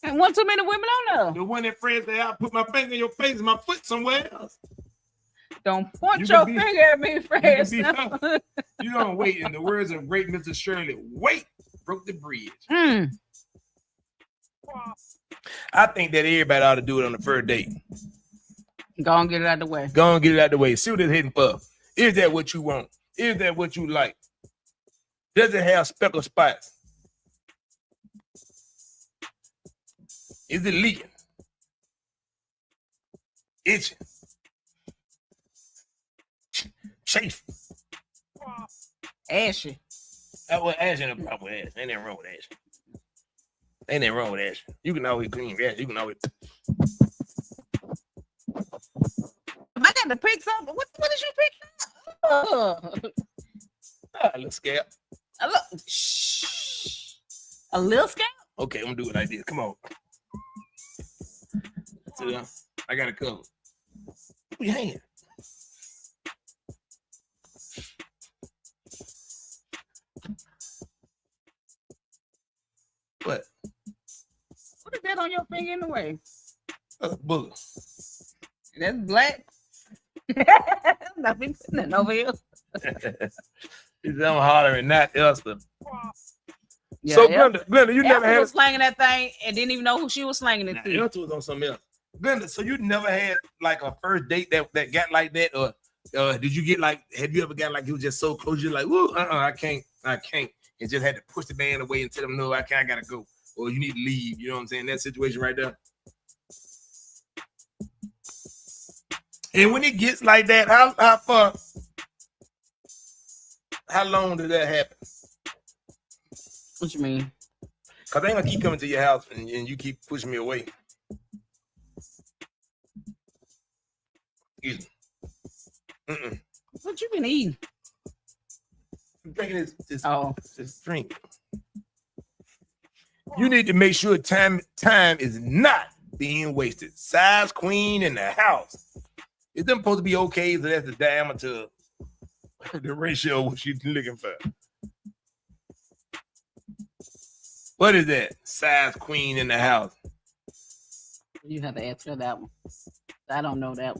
Speaker 3: And one too many women on there.
Speaker 2: The one that Fred said, I'll put my finger in your face and my foot somewhere else.
Speaker 3: Don't point your finger at me, Fred.
Speaker 2: You don't wait. In the words of great Mr. Shirley, wait broke the bridge. I think that everybody ought to do it on the first date.
Speaker 3: Go and get it out the way.
Speaker 2: Go and get it out the way. See what it's hitting for. Is that what you want? Is that what you like? Does it have speckled spots? Is it leaking? Itching? Chafing?
Speaker 3: Ashy.
Speaker 2: That was Ash ain't a problem with Ash. Ain't nothing wrong with Ash. Ain't nothing wrong with Ash. You can always clean your Ash. You can always.
Speaker 3: I got to pick something. What did you pick up?
Speaker 2: A little scalp.
Speaker 3: A little scalp?
Speaker 2: Okay, I'm gonna do it like this. Come on. So, I got a cover. Put your hand. What?
Speaker 3: What is that on your finger in the way?
Speaker 2: That's a booger.
Speaker 3: That's black. Not me putting that over here.
Speaker 2: I'm hollering, not Esther.
Speaker 3: Yeah,
Speaker 2: so, Glenda, you never had
Speaker 3: was slanging that thing and didn't even know who she was slanging it to.
Speaker 2: Esther was on something else. Glenda, so you never had like a first date that got like that, or did you get like? Have you ever got like you was just so close? You're like, woo, I can't. And just had to push the man away and tell them, no, I gotta go, or you need to leave. You know what I'm saying? That situation right there. And when it gets like that, how far? How long did that happen?
Speaker 3: What you mean?
Speaker 2: Cause I ain't gonna keep coming to your house and you keep pushing me away. Excuse me.
Speaker 3: What you been eating?
Speaker 2: I'm drinking this drink. You need to make sure time is not being wasted. Size queen in the house. It's them supposed to be okay, so that's the diameter, the ratio of what she's looking for. What is that? Size queen in the house.
Speaker 3: You have to answer that one. I don't know that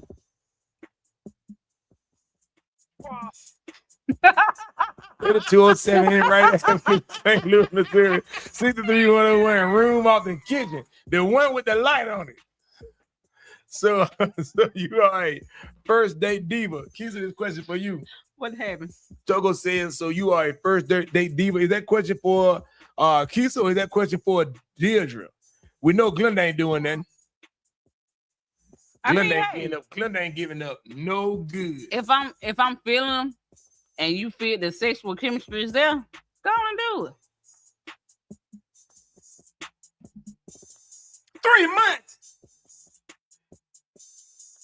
Speaker 3: one.
Speaker 2: Little 207 right after St. Louis, Missouri. 63101, room off the kitchen. The one with the light on it. So you are a first date diva. Keisha, this question for you.
Speaker 3: What happened?
Speaker 2: Togo says, so you are a first date diva. Is that question for Keisha or is that question for Deirdre? We know Glenda ain't doing that. Glenda ain't giving up no good.
Speaker 3: If I'm feeling them and you feel the sexual chemistry is there, go on and do it.
Speaker 2: 3 months.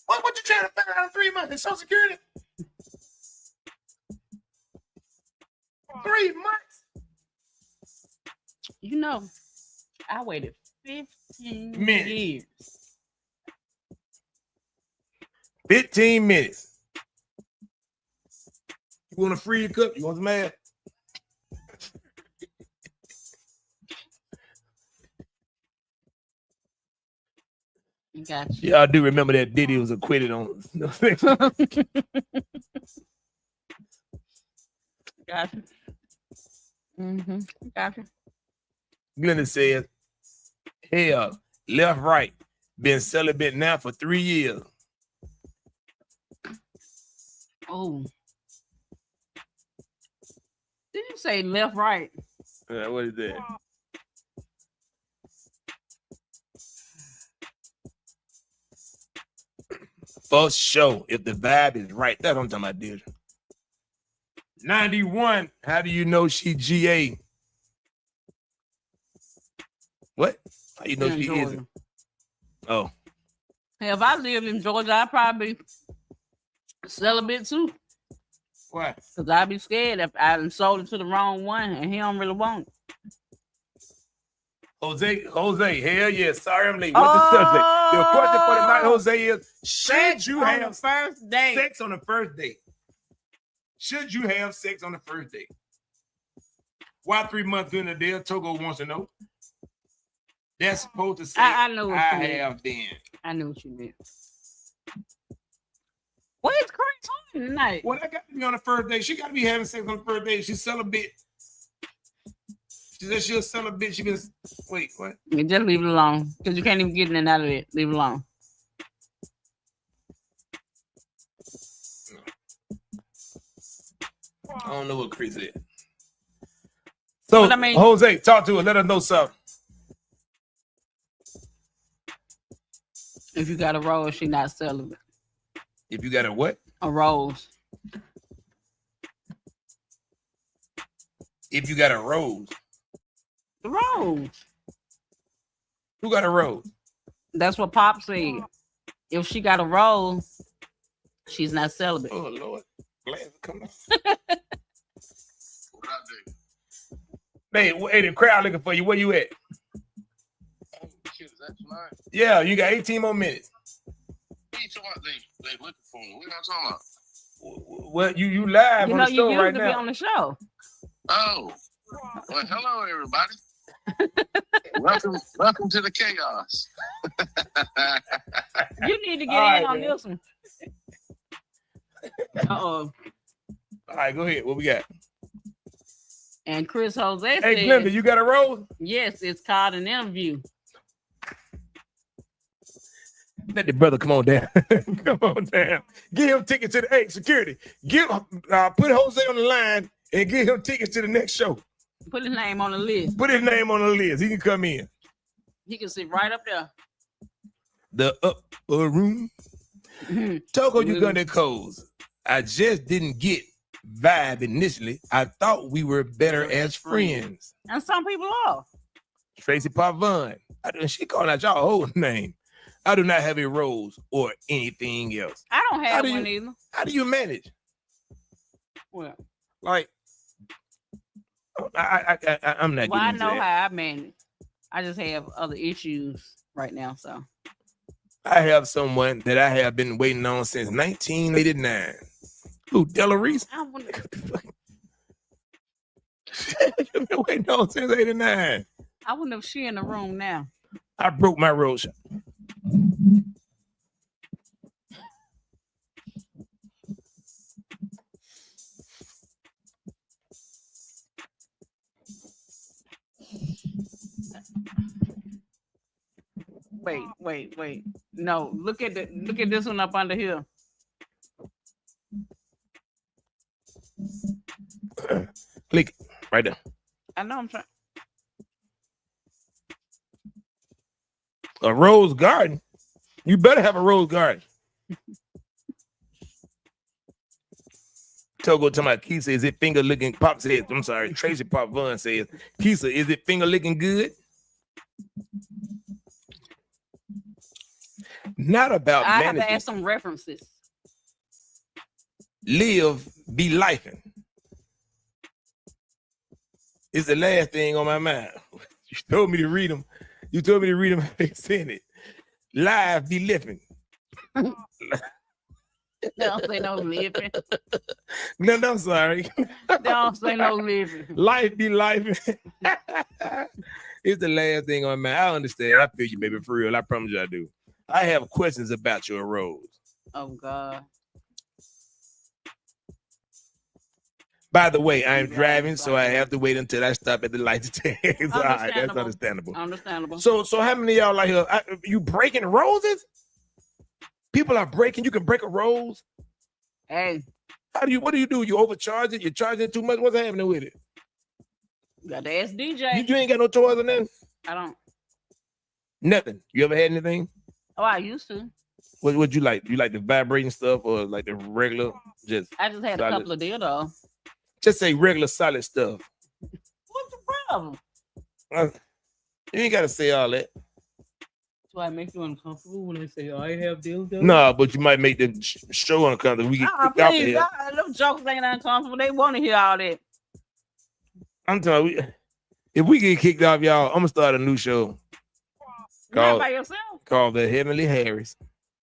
Speaker 2: What you trying to find out in 3 months? In Social Security? 3 months.
Speaker 3: You know, I waited 15
Speaker 2: Minutes.
Speaker 3: years.
Speaker 2: 15 minutes. You want a free cup? You want some ass?
Speaker 3: Got you.
Speaker 2: Yeah, I do remember that Diddy was acquitted on.
Speaker 3: Got you. Got you.
Speaker 2: Glenda says, hell, left, right. Been celibate now for 3 years.
Speaker 3: Oh. Did you say left, right?
Speaker 2: What is that? For sure, if the vibe is right, that's what I'm talking about, dude. 91, how do you know she GA? What? How you know
Speaker 3: In
Speaker 2: she
Speaker 3: Georgia.
Speaker 2: isn't? Oh.
Speaker 3: Hey, if I lived in Georgia, I'd probably celibate too.
Speaker 2: Why?
Speaker 3: Because I'd be scared if I done sold it to the wrong one and he don't really want it.
Speaker 2: Jose, hell yeah. Sorry I'm late. What's the subject? The question for the night, Jose, is should you
Speaker 3: on
Speaker 2: have
Speaker 3: the first date?
Speaker 2: sex on the first date? Should you have sex on the first date? Why 3 months in the deal? Togo wants to know. That's supposed to say
Speaker 3: I know what you meant.
Speaker 2: have been.
Speaker 3: I knew what you meant. What is Chris on tonight?
Speaker 2: Well, that got to be on the first date. She got to be having sex on the first date. She's celibate. She said she'll celibate. She can wait. What?
Speaker 3: Just leave it alone, because you can't even get in and out of it. Leave it alone.
Speaker 2: I don't know what Chris is. So,
Speaker 3: But I mean-
Speaker 2: Jose, talk to her. Let her know something.
Speaker 3: If you got a rose, she not celibate.
Speaker 2: If you got a what?
Speaker 3: A rose.
Speaker 2: If you got a rose.
Speaker 3: The rose.
Speaker 2: Who got a rose?
Speaker 3: That's what Pop said. If she got a rose, she's not celibate.
Speaker 2: Oh, Lord. Glad to come out.
Speaker 1: What I do?
Speaker 2: Hey, the crowd looking for you. Where you at?
Speaker 1: Oh, shit, is that tonight?
Speaker 2: Yeah, you got 18 more minutes.
Speaker 1: What you talking about? They looking for me. What y'all talking about?
Speaker 2: Well, you live
Speaker 3: You
Speaker 2: on
Speaker 3: know,
Speaker 2: the
Speaker 3: you
Speaker 2: show
Speaker 3: used
Speaker 2: right
Speaker 3: to be
Speaker 2: now.
Speaker 3: on the show.
Speaker 1: Oh. Well, hello, everybody. welcome to the chaos.
Speaker 3: You need to get
Speaker 2: All right,
Speaker 3: in on
Speaker 2: man.
Speaker 3: this one.
Speaker 2: All
Speaker 3: Uh-oh.
Speaker 2: right, go ahead. What we got?
Speaker 3: And Chris Jose
Speaker 2: Hey,
Speaker 3: said,
Speaker 2: Glenda, you got a rose?
Speaker 3: yes, it's called an interview.
Speaker 2: Let the brother come on down. Come on down. Give him tickets to the security. Put Jose on the line and give him tickets to the next show.
Speaker 3: Put his name on the list.
Speaker 2: Put his name on the list. He can come in.
Speaker 3: He can sit right up there.
Speaker 2: The upper room. Togo, you got that codes. I just didn't get vibe initially. I thought we were better as friends.
Speaker 3: And some people are.
Speaker 2: Tracy Pavon. She calling out y'all whole name. I do not have a rose or anything else.
Speaker 3: I don't
Speaker 2: How
Speaker 3: have
Speaker 2: do
Speaker 3: one
Speaker 2: you-
Speaker 3: either.
Speaker 2: How do you manage?
Speaker 3: Well,
Speaker 2: Like, I'm not
Speaker 3: well,
Speaker 2: getting
Speaker 3: I
Speaker 2: into
Speaker 3: know
Speaker 2: that.
Speaker 3: how I manage. I just have other issues right now. So
Speaker 2: I have someone that I have been waiting on since 1989. Who, Della Reese?
Speaker 3: I wonder,
Speaker 2: You've been waiting on since 89.
Speaker 3: I wonder if she in the room now.
Speaker 2: I broke my rose.
Speaker 3: Wait. No, look at this one up under here.
Speaker 2: Click it right there.
Speaker 3: I know I'm trying.
Speaker 2: A rose garden. You better have a rose garden. Togo to my Keisha, is it finger looking? Pop says, I'm sorry. Tracy Pop Vaughn says, Keisha, is it finger looking good? Not about
Speaker 3: I have to
Speaker 2: managing.
Speaker 3: add some references.
Speaker 2: Live, be lifing. It's the last thing on my mind. You told me to read them. You told me to read them. Send it. Live be living.
Speaker 3: Don't say no living.
Speaker 2: No, I'm sorry.
Speaker 3: Don't say no living.
Speaker 2: Life be life. It's the last thing on my mind. I understand. I feel you, baby, for real. I promise you I do. I have questions about your rose.
Speaker 3: Oh, God.
Speaker 2: By the way, I'm driving, so I have to wait until I stop at the light to take. All right, that's understandable.
Speaker 3: Understandable.
Speaker 2: So how many of y'all like you breaking roses? People are breaking. You can break a rose.
Speaker 3: Hey.
Speaker 2: What do you do? You overcharge it? You charge it too much? What's happening with it?
Speaker 3: You got to ask DJ.
Speaker 2: You ain't got no toys or nothing?
Speaker 3: I don't.
Speaker 2: Nothing. You ever had anything?
Speaker 3: Oh, I used to.
Speaker 2: What you like? You like the vibrating stuff or like the regular?
Speaker 3: I just had a couple of dildos.
Speaker 2: Just say regular solid stuff.
Speaker 3: What's the problem?
Speaker 2: You ain't got to say all that.
Speaker 3: So I make you uncomfortable when I say I have dildos?
Speaker 2: No, but you might make the show uncomfortable. We get kicked out here.
Speaker 3: Them jokes ain't uncomfortable. They want to hear all that.
Speaker 2: I'm telling you, if we get kicked off, y'all, I'm gonna start a new show.
Speaker 3: Not by yourself.
Speaker 2: Called The Heavenly Harris.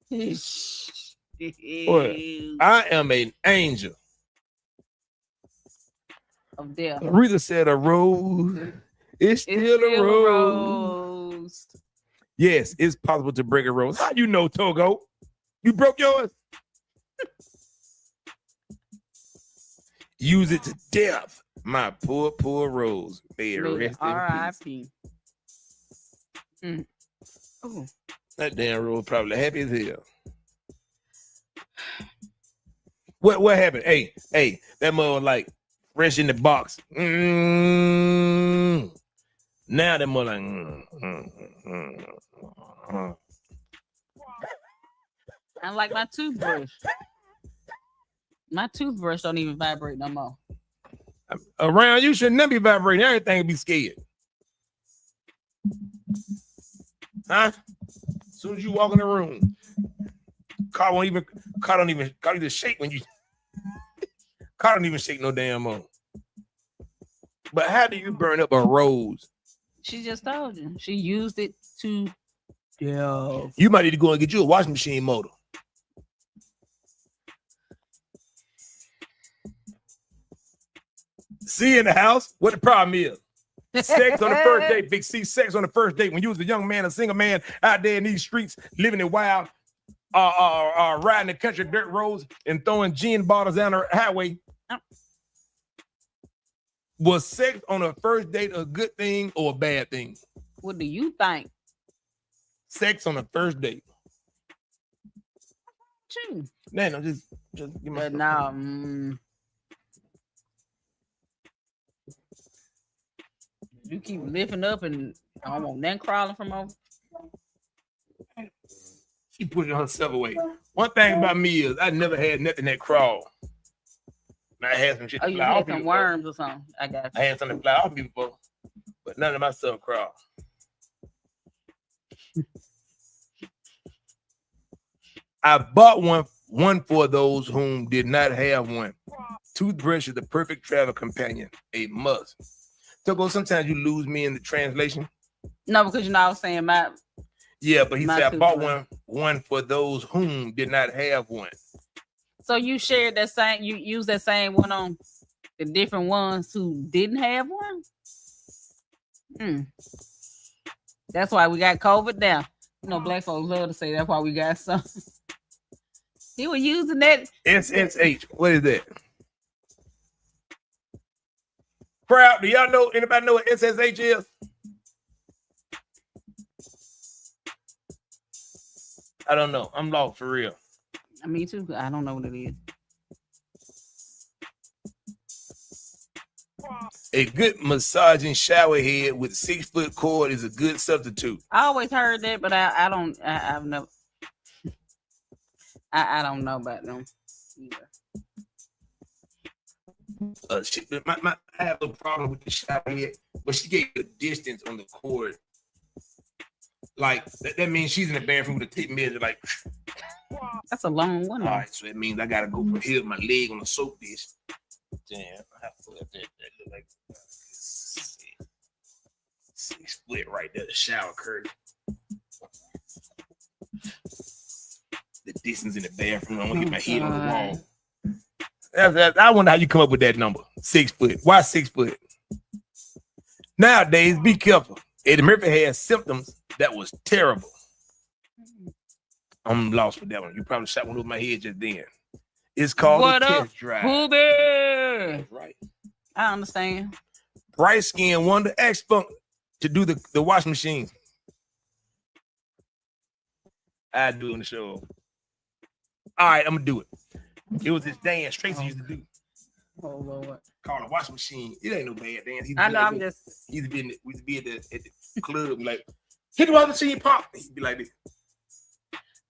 Speaker 2: What? I am an angel.
Speaker 3: Of death.
Speaker 2: Rita said a rose. It's still a rose. Yes, it's possible to break a rose. How you know, Togo? You broke yours? Use it to death. My poor rose. May it rest in peace.
Speaker 3: R.I.P. Oh.
Speaker 2: That damn rose probably happy as hell. What happened? Hey, that mother was like fresh in the box. Now that mother like
Speaker 3: I like my toothbrush. My toothbrush don't even vibrate no more.
Speaker 2: Around you should never be vibrating. Everything be scared. Huh? As soon as you walk in the room, car don't even shake when you car don't even shake no damn more. But how do you burn up a rose?
Speaker 3: She just told you. She used it to death.
Speaker 2: You might need to go and get you a washing machine motor. See in the house, what the problem is? Sex on the first date, Big C. Sex on the first date. When you was a young man, a single man out there in these streets, living it wild, riding the country dirt roads and throwing gin bottles down the highway. Was sex on a first date a good thing or a bad thing?
Speaker 3: What do you think?
Speaker 2: Sex on a first date.
Speaker 3: True.
Speaker 2: Man, I'm just give me.
Speaker 3: But now, you keep lifting up and I don't want nothing crawling from over.
Speaker 2: She pushing herself away. One thing about me is I never had nothing that crawled. I had some shit.
Speaker 3: Oh, you had some worms or something. I got you.
Speaker 2: I had something fly off me before, but none of my stuff crawled. I bought one for those whom did not have one. Toothbrush is the perfect travel companion. A must. So sometimes you lose me in the translation.
Speaker 3: No, because I was saying my.
Speaker 2: Yeah, but he said I bought one for those whom did not have one. So
Speaker 3: you shared that same. You used that same one on the different ones who didn't have one. That's why we got COVID now. You know, black folks love to say that's why we got some. He was using that
Speaker 2: SSH. What is that? Crowd, do y'all know? Anybody know what SSH is? I don't know. I'm lost for real.
Speaker 3: Me too. I don't know what it is.
Speaker 2: A good massaging shower head with 6-foot cord is a good substitute.
Speaker 3: I always heard that, but I don't. I've never. I don't know about them either.
Speaker 2: I have a problem with the shower head, but she gave the distance on the cord. Like that means she's in the bathroom with a tape measure. Like
Speaker 3: that's a long one.
Speaker 2: All right, so that means I gotta go from here to my leg on the soap dish. Damn, I have to let that look like this. 6 foot right there, the shower curtain. The distance in the bathroom. I'm gonna get my head on the wall. I wonder how you come up with that number. 6 foot. Why 6 foot? Nowadays, be careful. Eddie Murphy had symptoms that was terrible. I'm lost with that one. You probably shot one over my head just then. It's called a test drive.
Speaker 3: That's
Speaker 2: right.
Speaker 3: I understand.
Speaker 2: Bright skin wonder X Funk to do the wash machine. I do it on the show. All right, I'm gonna do it. It was this dance Tracy used to do.
Speaker 3: Oh Lord.
Speaker 2: Called a wash machine. It ain't no bad dance.
Speaker 3: I know. I'm just.
Speaker 2: He used to be at the club, like hit the wash machine pop. He'd be like this.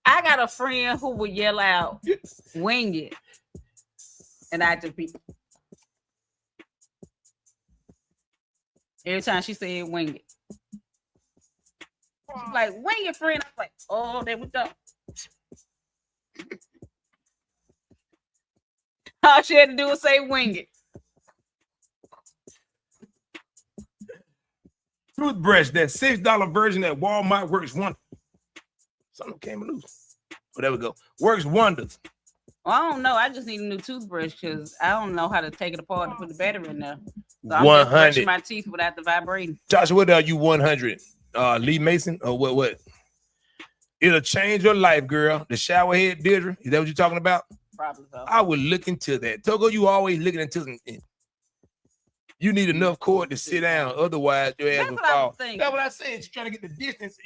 Speaker 3: I got a friend who would yell out, "Wing it," and I just be. Every time she said "wing it," she's like, "Wing it, friend." I'm like, "Oh, there we go." All she had to do was say "wing it."
Speaker 2: Toothbrush, that $6 version at Walmart works wonders. Something came loose. Well, there we go. Works wonders.
Speaker 3: Well, I don't know. I just need a new toothbrush because I don't know how to take it apart and put the battery in there. So I'm
Speaker 2: 100.
Speaker 3: just brushing my teeth without the vibrating.
Speaker 2: Joshua, what are you 100? Lee Mason or what? It'll change your life, girl. The shower head, Deirdre. Is that what you're talking about?
Speaker 3: Probably so.
Speaker 2: I would look into that. Togo, you always looking into something. You need enough cord to sit down. Otherwise, your ass will fall. That's what I said. She's trying to get the distance,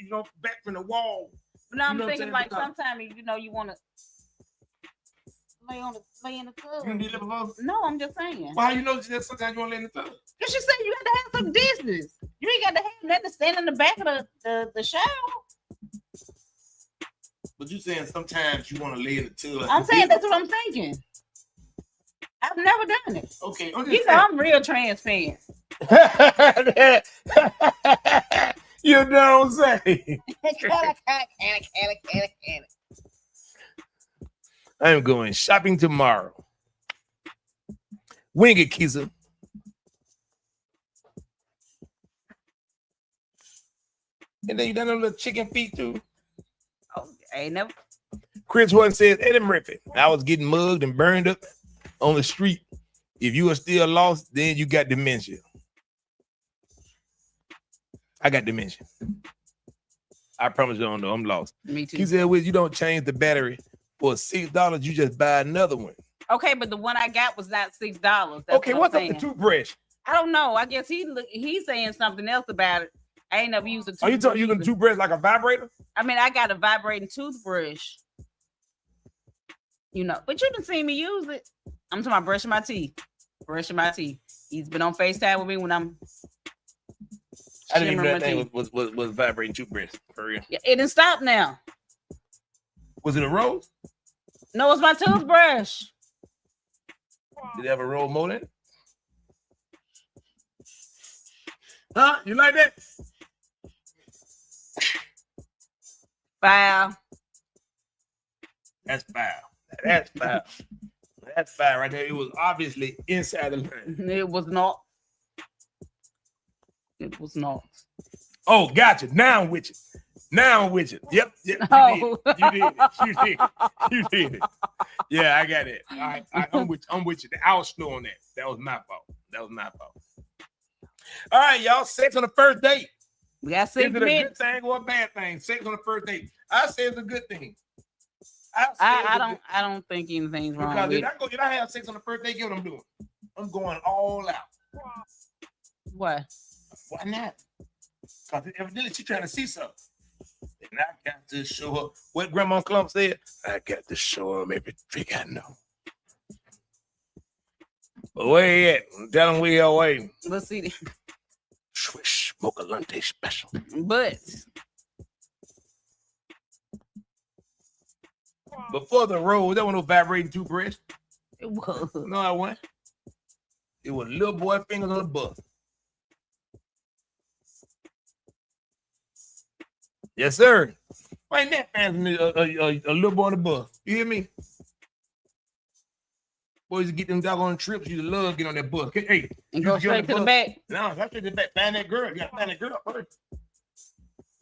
Speaker 2: back from the wall.
Speaker 3: But now I'm thinking like sometimes, you want to lay in the tub.
Speaker 2: You need to live
Speaker 3: No, I'm just saying.
Speaker 2: Well, how you know that sometimes you want to lay in the tub?
Speaker 3: Because she said you got to have some distance. You ain't got to have nothing to stand in the back of the shower.
Speaker 2: But you saying sometimes you want to lay in the tub.
Speaker 3: I'm saying that's what I'm thinking. I've never done it.
Speaker 2: Okay.
Speaker 3: I'm real transparent.
Speaker 2: You know what I'm saying? I'm going shopping tomorrow. Wing it, Kisa. And then you done a little chicken feet too.
Speaker 3: Oh, I ain't never.
Speaker 2: Chris Horton says, Eddie Murphy, I was getting mugged and burned up on the street. If you are still lost, then you got dementia. I got dementia. I promise you don't know. I'm lost.
Speaker 3: Me too.
Speaker 2: He said, well, you don't change the battery for $6. You just buy another one.
Speaker 3: Okay, but the one I got was not $6. That's
Speaker 2: okay, what's up with the toothbrush?
Speaker 3: I don't know. I guess he's saying something else about it. I ain't never used a toothbrush.
Speaker 2: Are you talking using a toothbrush like a vibrator?
Speaker 3: I mean, I got a vibrating toothbrush. But you can see me use it. I'm talking about brushing my teeth. He's been on FaceTime with me when I'm.
Speaker 2: I didn't even know that thing was vibrating toothbrush for real.
Speaker 3: Yeah, it didn't stop now.
Speaker 2: Was it a rose?
Speaker 3: No, it's my toothbrush.
Speaker 2: Did it have a roll motor in it? Huh? You like that?
Speaker 3: Foul.
Speaker 2: That's foul. That's foul. That's foul right there. It was obviously inside the line.
Speaker 3: It was not. It was not.
Speaker 2: Oh, gotcha. Now I'm with you. Yep. You did it. Yeah, I got it. I'm with you. I was slow on that. That was my fault. All right, y'all. Sex on the first date.
Speaker 3: We got 6 minutes. Is it a
Speaker 2: good thing or a bad thing? Sex on the first date. I say it's a good thing.
Speaker 3: I don't think anything's wrong with it.
Speaker 2: Because if I have sex on the first date, guess what I'm doing? I'm going all out.
Speaker 3: Why?
Speaker 2: Why not? Because evidently she's trying to see something. And I got to show her what Grandma Clump said. I got to show him everything I know. But where he at? Tell him we are waiting.
Speaker 3: Let's see.
Speaker 2: Swish Mocha Latte special.
Speaker 3: But
Speaker 2: before the road, that was no vibrating toothbrush.
Speaker 3: It was.
Speaker 2: No, I wasn't. It was little boy fingers on the bus. Yes, sir. Why ain't that fancy a little boy on the bus? You hear me? Boys, get them doggone trips. You love get on that bus. Hey,
Speaker 3: and go straight to the back.
Speaker 2: No, that's to the back. Find that girl. You gotta find that girl first.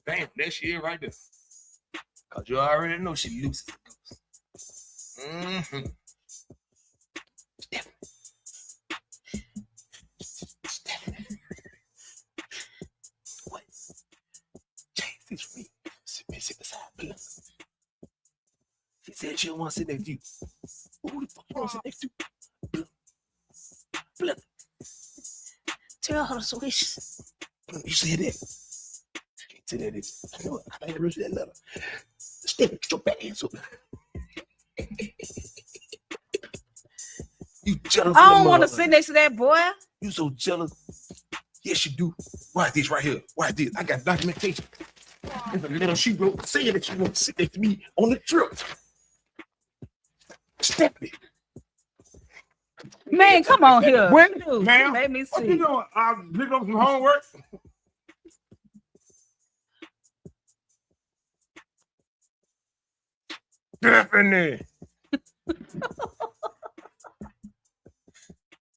Speaker 2: Damn, that shit right there. Cause you already know she loose. Mm-hmm. What? Jay, fish for me. Sit beside me. She said she don't want to sit next to you. Who the fuck you want to sit next to? Blah. Tell her to switch. You said that. Can't say that. I know it. I ain't that letter. Step it, get your back hands up. You jealous?
Speaker 3: I don't want to sit next to that boy.
Speaker 2: You so jealous. Yes, you do. Watch this right here. Watch this. I got documentation. There's a little she wrote saying that she wants to sit next to me on the trip. Stephanie.
Speaker 3: Man, come on here.
Speaker 2: When,
Speaker 3: Dude,
Speaker 2: ma'am,
Speaker 3: let me
Speaker 2: what
Speaker 3: see.
Speaker 2: you doing? I'm picking up some homework. Stephanie.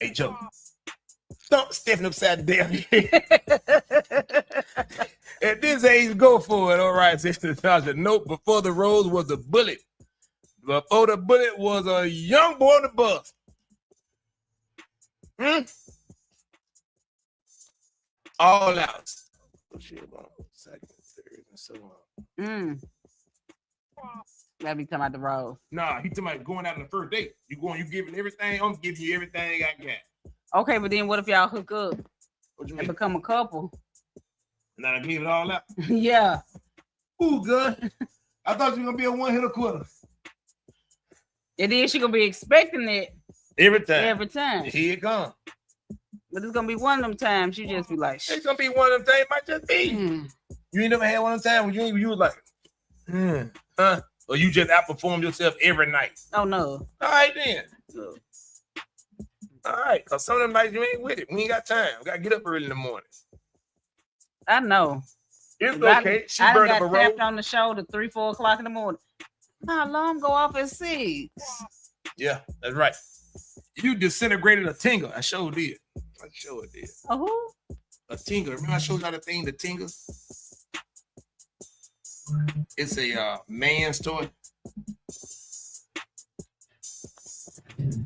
Speaker 2: Hey, Joe. Don't Stephanie upside down. At this age, go for it. All right, Sister Tasha. Nope, before the rose was a bullet. Before the bullet was a young boy on the bus. All out. Second, third, and so on.
Speaker 3: Let me come out the road.
Speaker 2: Nah, he talking about going out on the first date. You giving everything. I'm giving you everything I got.
Speaker 3: Okay, but then what if y'all hook up
Speaker 2: What you
Speaker 3: and
Speaker 2: mean?
Speaker 3: become a couple?
Speaker 2: Now I gave it all out.
Speaker 3: Yeah.
Speaker 2: Ooh, good. I thought you were gonna be a one-hitter quitter.
Speaker 3: And then she gonna be expecting it
Speaker 2: Every time.
Speaker 3: every time.
Speaker 2: Here it comes.
Speaker 3: But it's gonna be one of them times you just be like,
Speaker 2: It's gonna be one of them things. Might just be. You ain't never had one of them times when you was like, huh? Or you just outperform yourself every night.
Speaker 3: oh no.
Speaker 2: All right then. All right, because some of them nights you ain't with it. We ain't got time. We gotta get up early in the morning.
Speaker 3: I know.
Speaker 2: It's okay. She
Speaker 3: I
Speaker 2: burned up
Speaker 3: got
Speaker 2: a road.
Speaker 3: tapped on the shoulder 3, 4 o'clock in the morning. My alarm go off at 6.
Speaker 2: Yeah, that's right. You disintegrated a tingle. I sure did. I sure did.
Speaker 3: Oh,
Speaker 2: A tingle. Remember I showed you the thing, the tingle? It's a man's toy.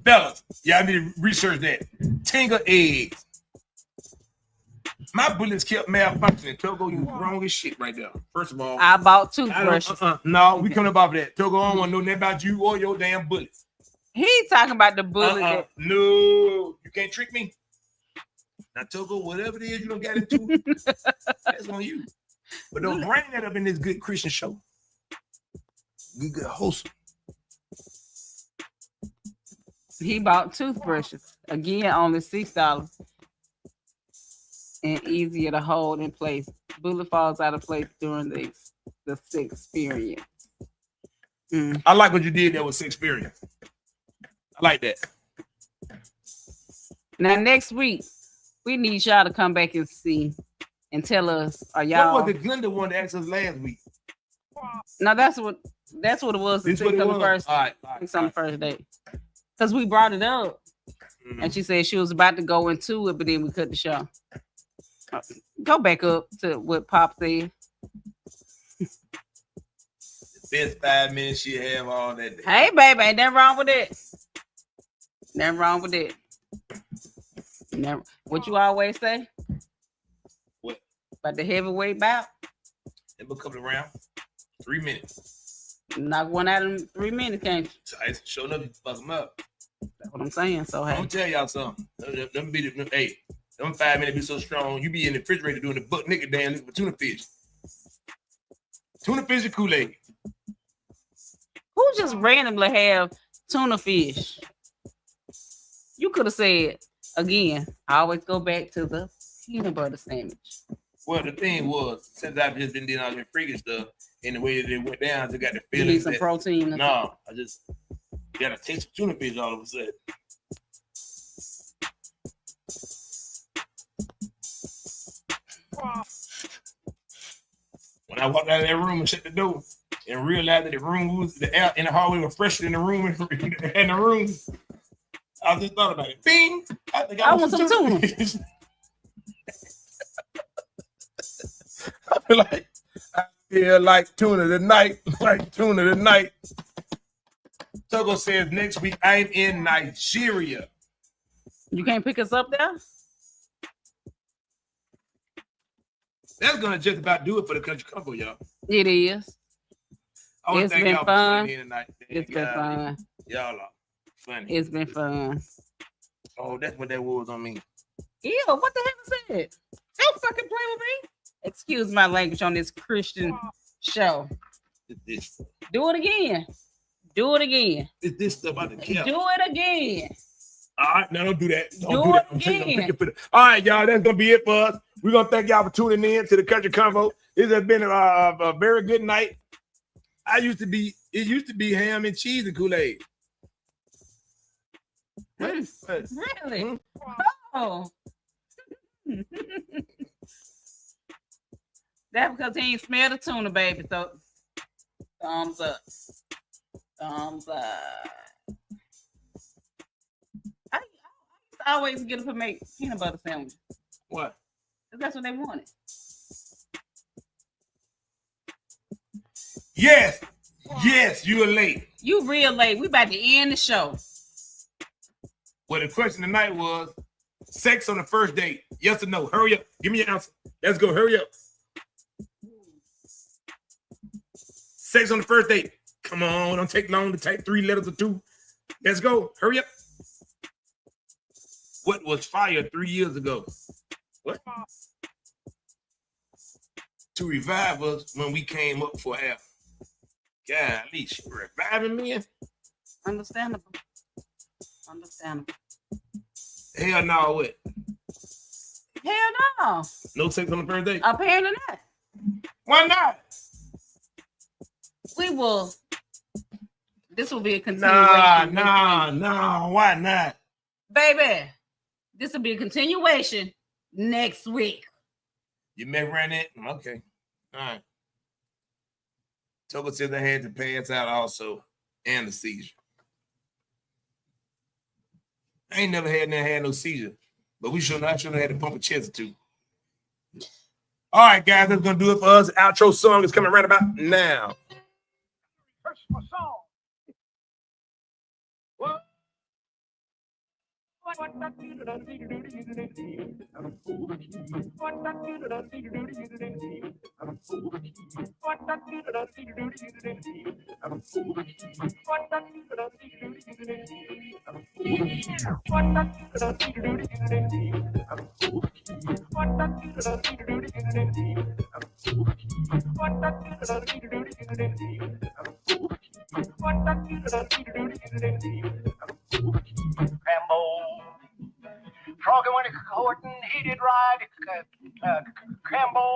Speaker 2: Fellas, y'all need to research that. Tingle eggs. My bullets kept malfunctioning. Togo, you wrong as shit right there. First of all,
Speaker 3: I bought toothbrushes.
Speaker 2: no, we coming up off that. Togo, I don't want to know nothing about you or your damn bullets.
Speaker 3: He talking about the bullet.
Speaker 2: No, you can't trick me. Now, Togo, whatever it is you don't got into, that's on you. But don't bring that up in this good Christian show. Good wholesome.
Speaker 3: He bought toothbrushes. Again, only $6. And easier to hold in place. Bullet falls out of place during the experience.
Speaker 2: I like what you did there with experience. I like that.
Speaker 3: Now, next week, we need y'all to come back and see and tell us, are y'all...
Speaker 2: What was the Glenda one that asked us last week?
Speaker 3: No, that's what it was.
Speaker 2: This what it was?
Speaker 3: First,
Speaker 2: all right.
Speaker 3: on the first date. Because we brought it up. And she said she was about to go into it, but then we cut the show. Go back up to what Pop said.
Speaker 2: The best 5 minutes she have all that day.
Speaker 3: Hey, baby, ain't nothing wrong with it. Nothing wrong with it. Never. What you always say?
Speaker 2: What?
Speaker 3: About the heavyweight bout?
Speaker 2: It will come around 3 minutes.
Speaker 3: Knock one out in 3 minutes, can't you?
Speaker 2: So I showed up and fuck them up.
Speaker 3: That's what I'm saying. So, hey.
Speaker 2: I'm gonna tell y'all something. Them 5 minutes be so strong. You be in the refrigerator doing the butt nigga dance with tuna fish. Tuna fish and Kool-Aid.
Speaker 3: Who just randomly have tuna fish? You could have said, again, I always go back to the peanut butter sandwich.
Speaker 2: Well, the thing was, since I've just been doing all that freaking stuff, and the way that it went down, I just got the
Speaker 3: You
Speaker 2: feeling
Speaker 3: need some protein.
Speaker 2: No, I just got a taste of tuna fish all of a sudden. When I walked out of that room and shut the door and realized that the room was the air in the hallway was fresher than the room in the room, I just thought about it. Bing. I think
Speaker 3: I want some tuna.
Speaker 2: I feel like tuna tonight. Like tuna tonight. Togo says next week I'm in Nigeria.
Speaker 3: You can't pick us up there?
Speaker 2: That's gonna just about do it for the country Convo, y'all.
Speaker 3: It is.
Speaker 2: I want to thank y'all for tuning in tonight.
Speaker 3: It's been fun.
Speaker 2: Y'all are funny.
Speaker 3: It's been fun.
Speaker 2: Oh, that's what that was on me.
Speaker 3: Ew, what the hell is that? Don't fucking play with me. Excuse my language on this Christian show.
Speaker 2: This.
Speaker 3: Do it again. Do it again.
Speaker 2: It's this stuff out the camp.
Speaker 3: Do it again.
Speaker 2: All right, now don't do that. Don't
Speaker 3: Do
Speaker 2: that.
Speaker 3: it again.
Speaker 2: All right, y'all, that's gonna be it for us. We're gonna thank y'all for tuning in to the Country Convo. This has been a very good night. It used to be ham and cheese and Kool-Aid.
Speaker 3: Really?
Speaker 2: Mm-hmm.
Speaker 3: Oh. That's because he ain't smelled the tuna, baby. So thumbs up. Thumbs up. I always get up and make peanut butter sandwiches.
Speaker 2: What?
Speaker 3: Because that's what they wanted.
Speaker 2: Yes, you are late.
Speaker 3: You real late. We about to end the show.
Speaker 2: Well, the question tonight was sex on the first date. Yes or no? Hurry up. Give me your answer. Let's go. Hurry up. Sex on the first date. Come on. Don't take long to type 3 letters or 2. Let's go. Hurry up. What was fired 3 years ago? What? To revive us when we came up for air. Golly, she reviving me.
Speaker 3: Understandable. Understandable.
Speaker 2: Hell no, what?
Speaker 3: Hell no.
Speaker 2: No sex on the first date?
Speaker 3: Apparently not.
Speaker 2: Why not?
Speaker 3: We will. This will be a continuation.
Speaker 2: Nah. Why not?
Speaker 3: Baby, this will be a continuation next week.
Speaker 2: You may run it? Okay. All right. Togo says I had to pass out also. And a seizure. I ain't never had no seizure. But I shouldn't have had to pump a chest or 2. All right, guys, that's going to do it for us. The outro song is coming right about now.
Speaker 4: Christmas song. What? Froggy when it courting, he did ride Crambo.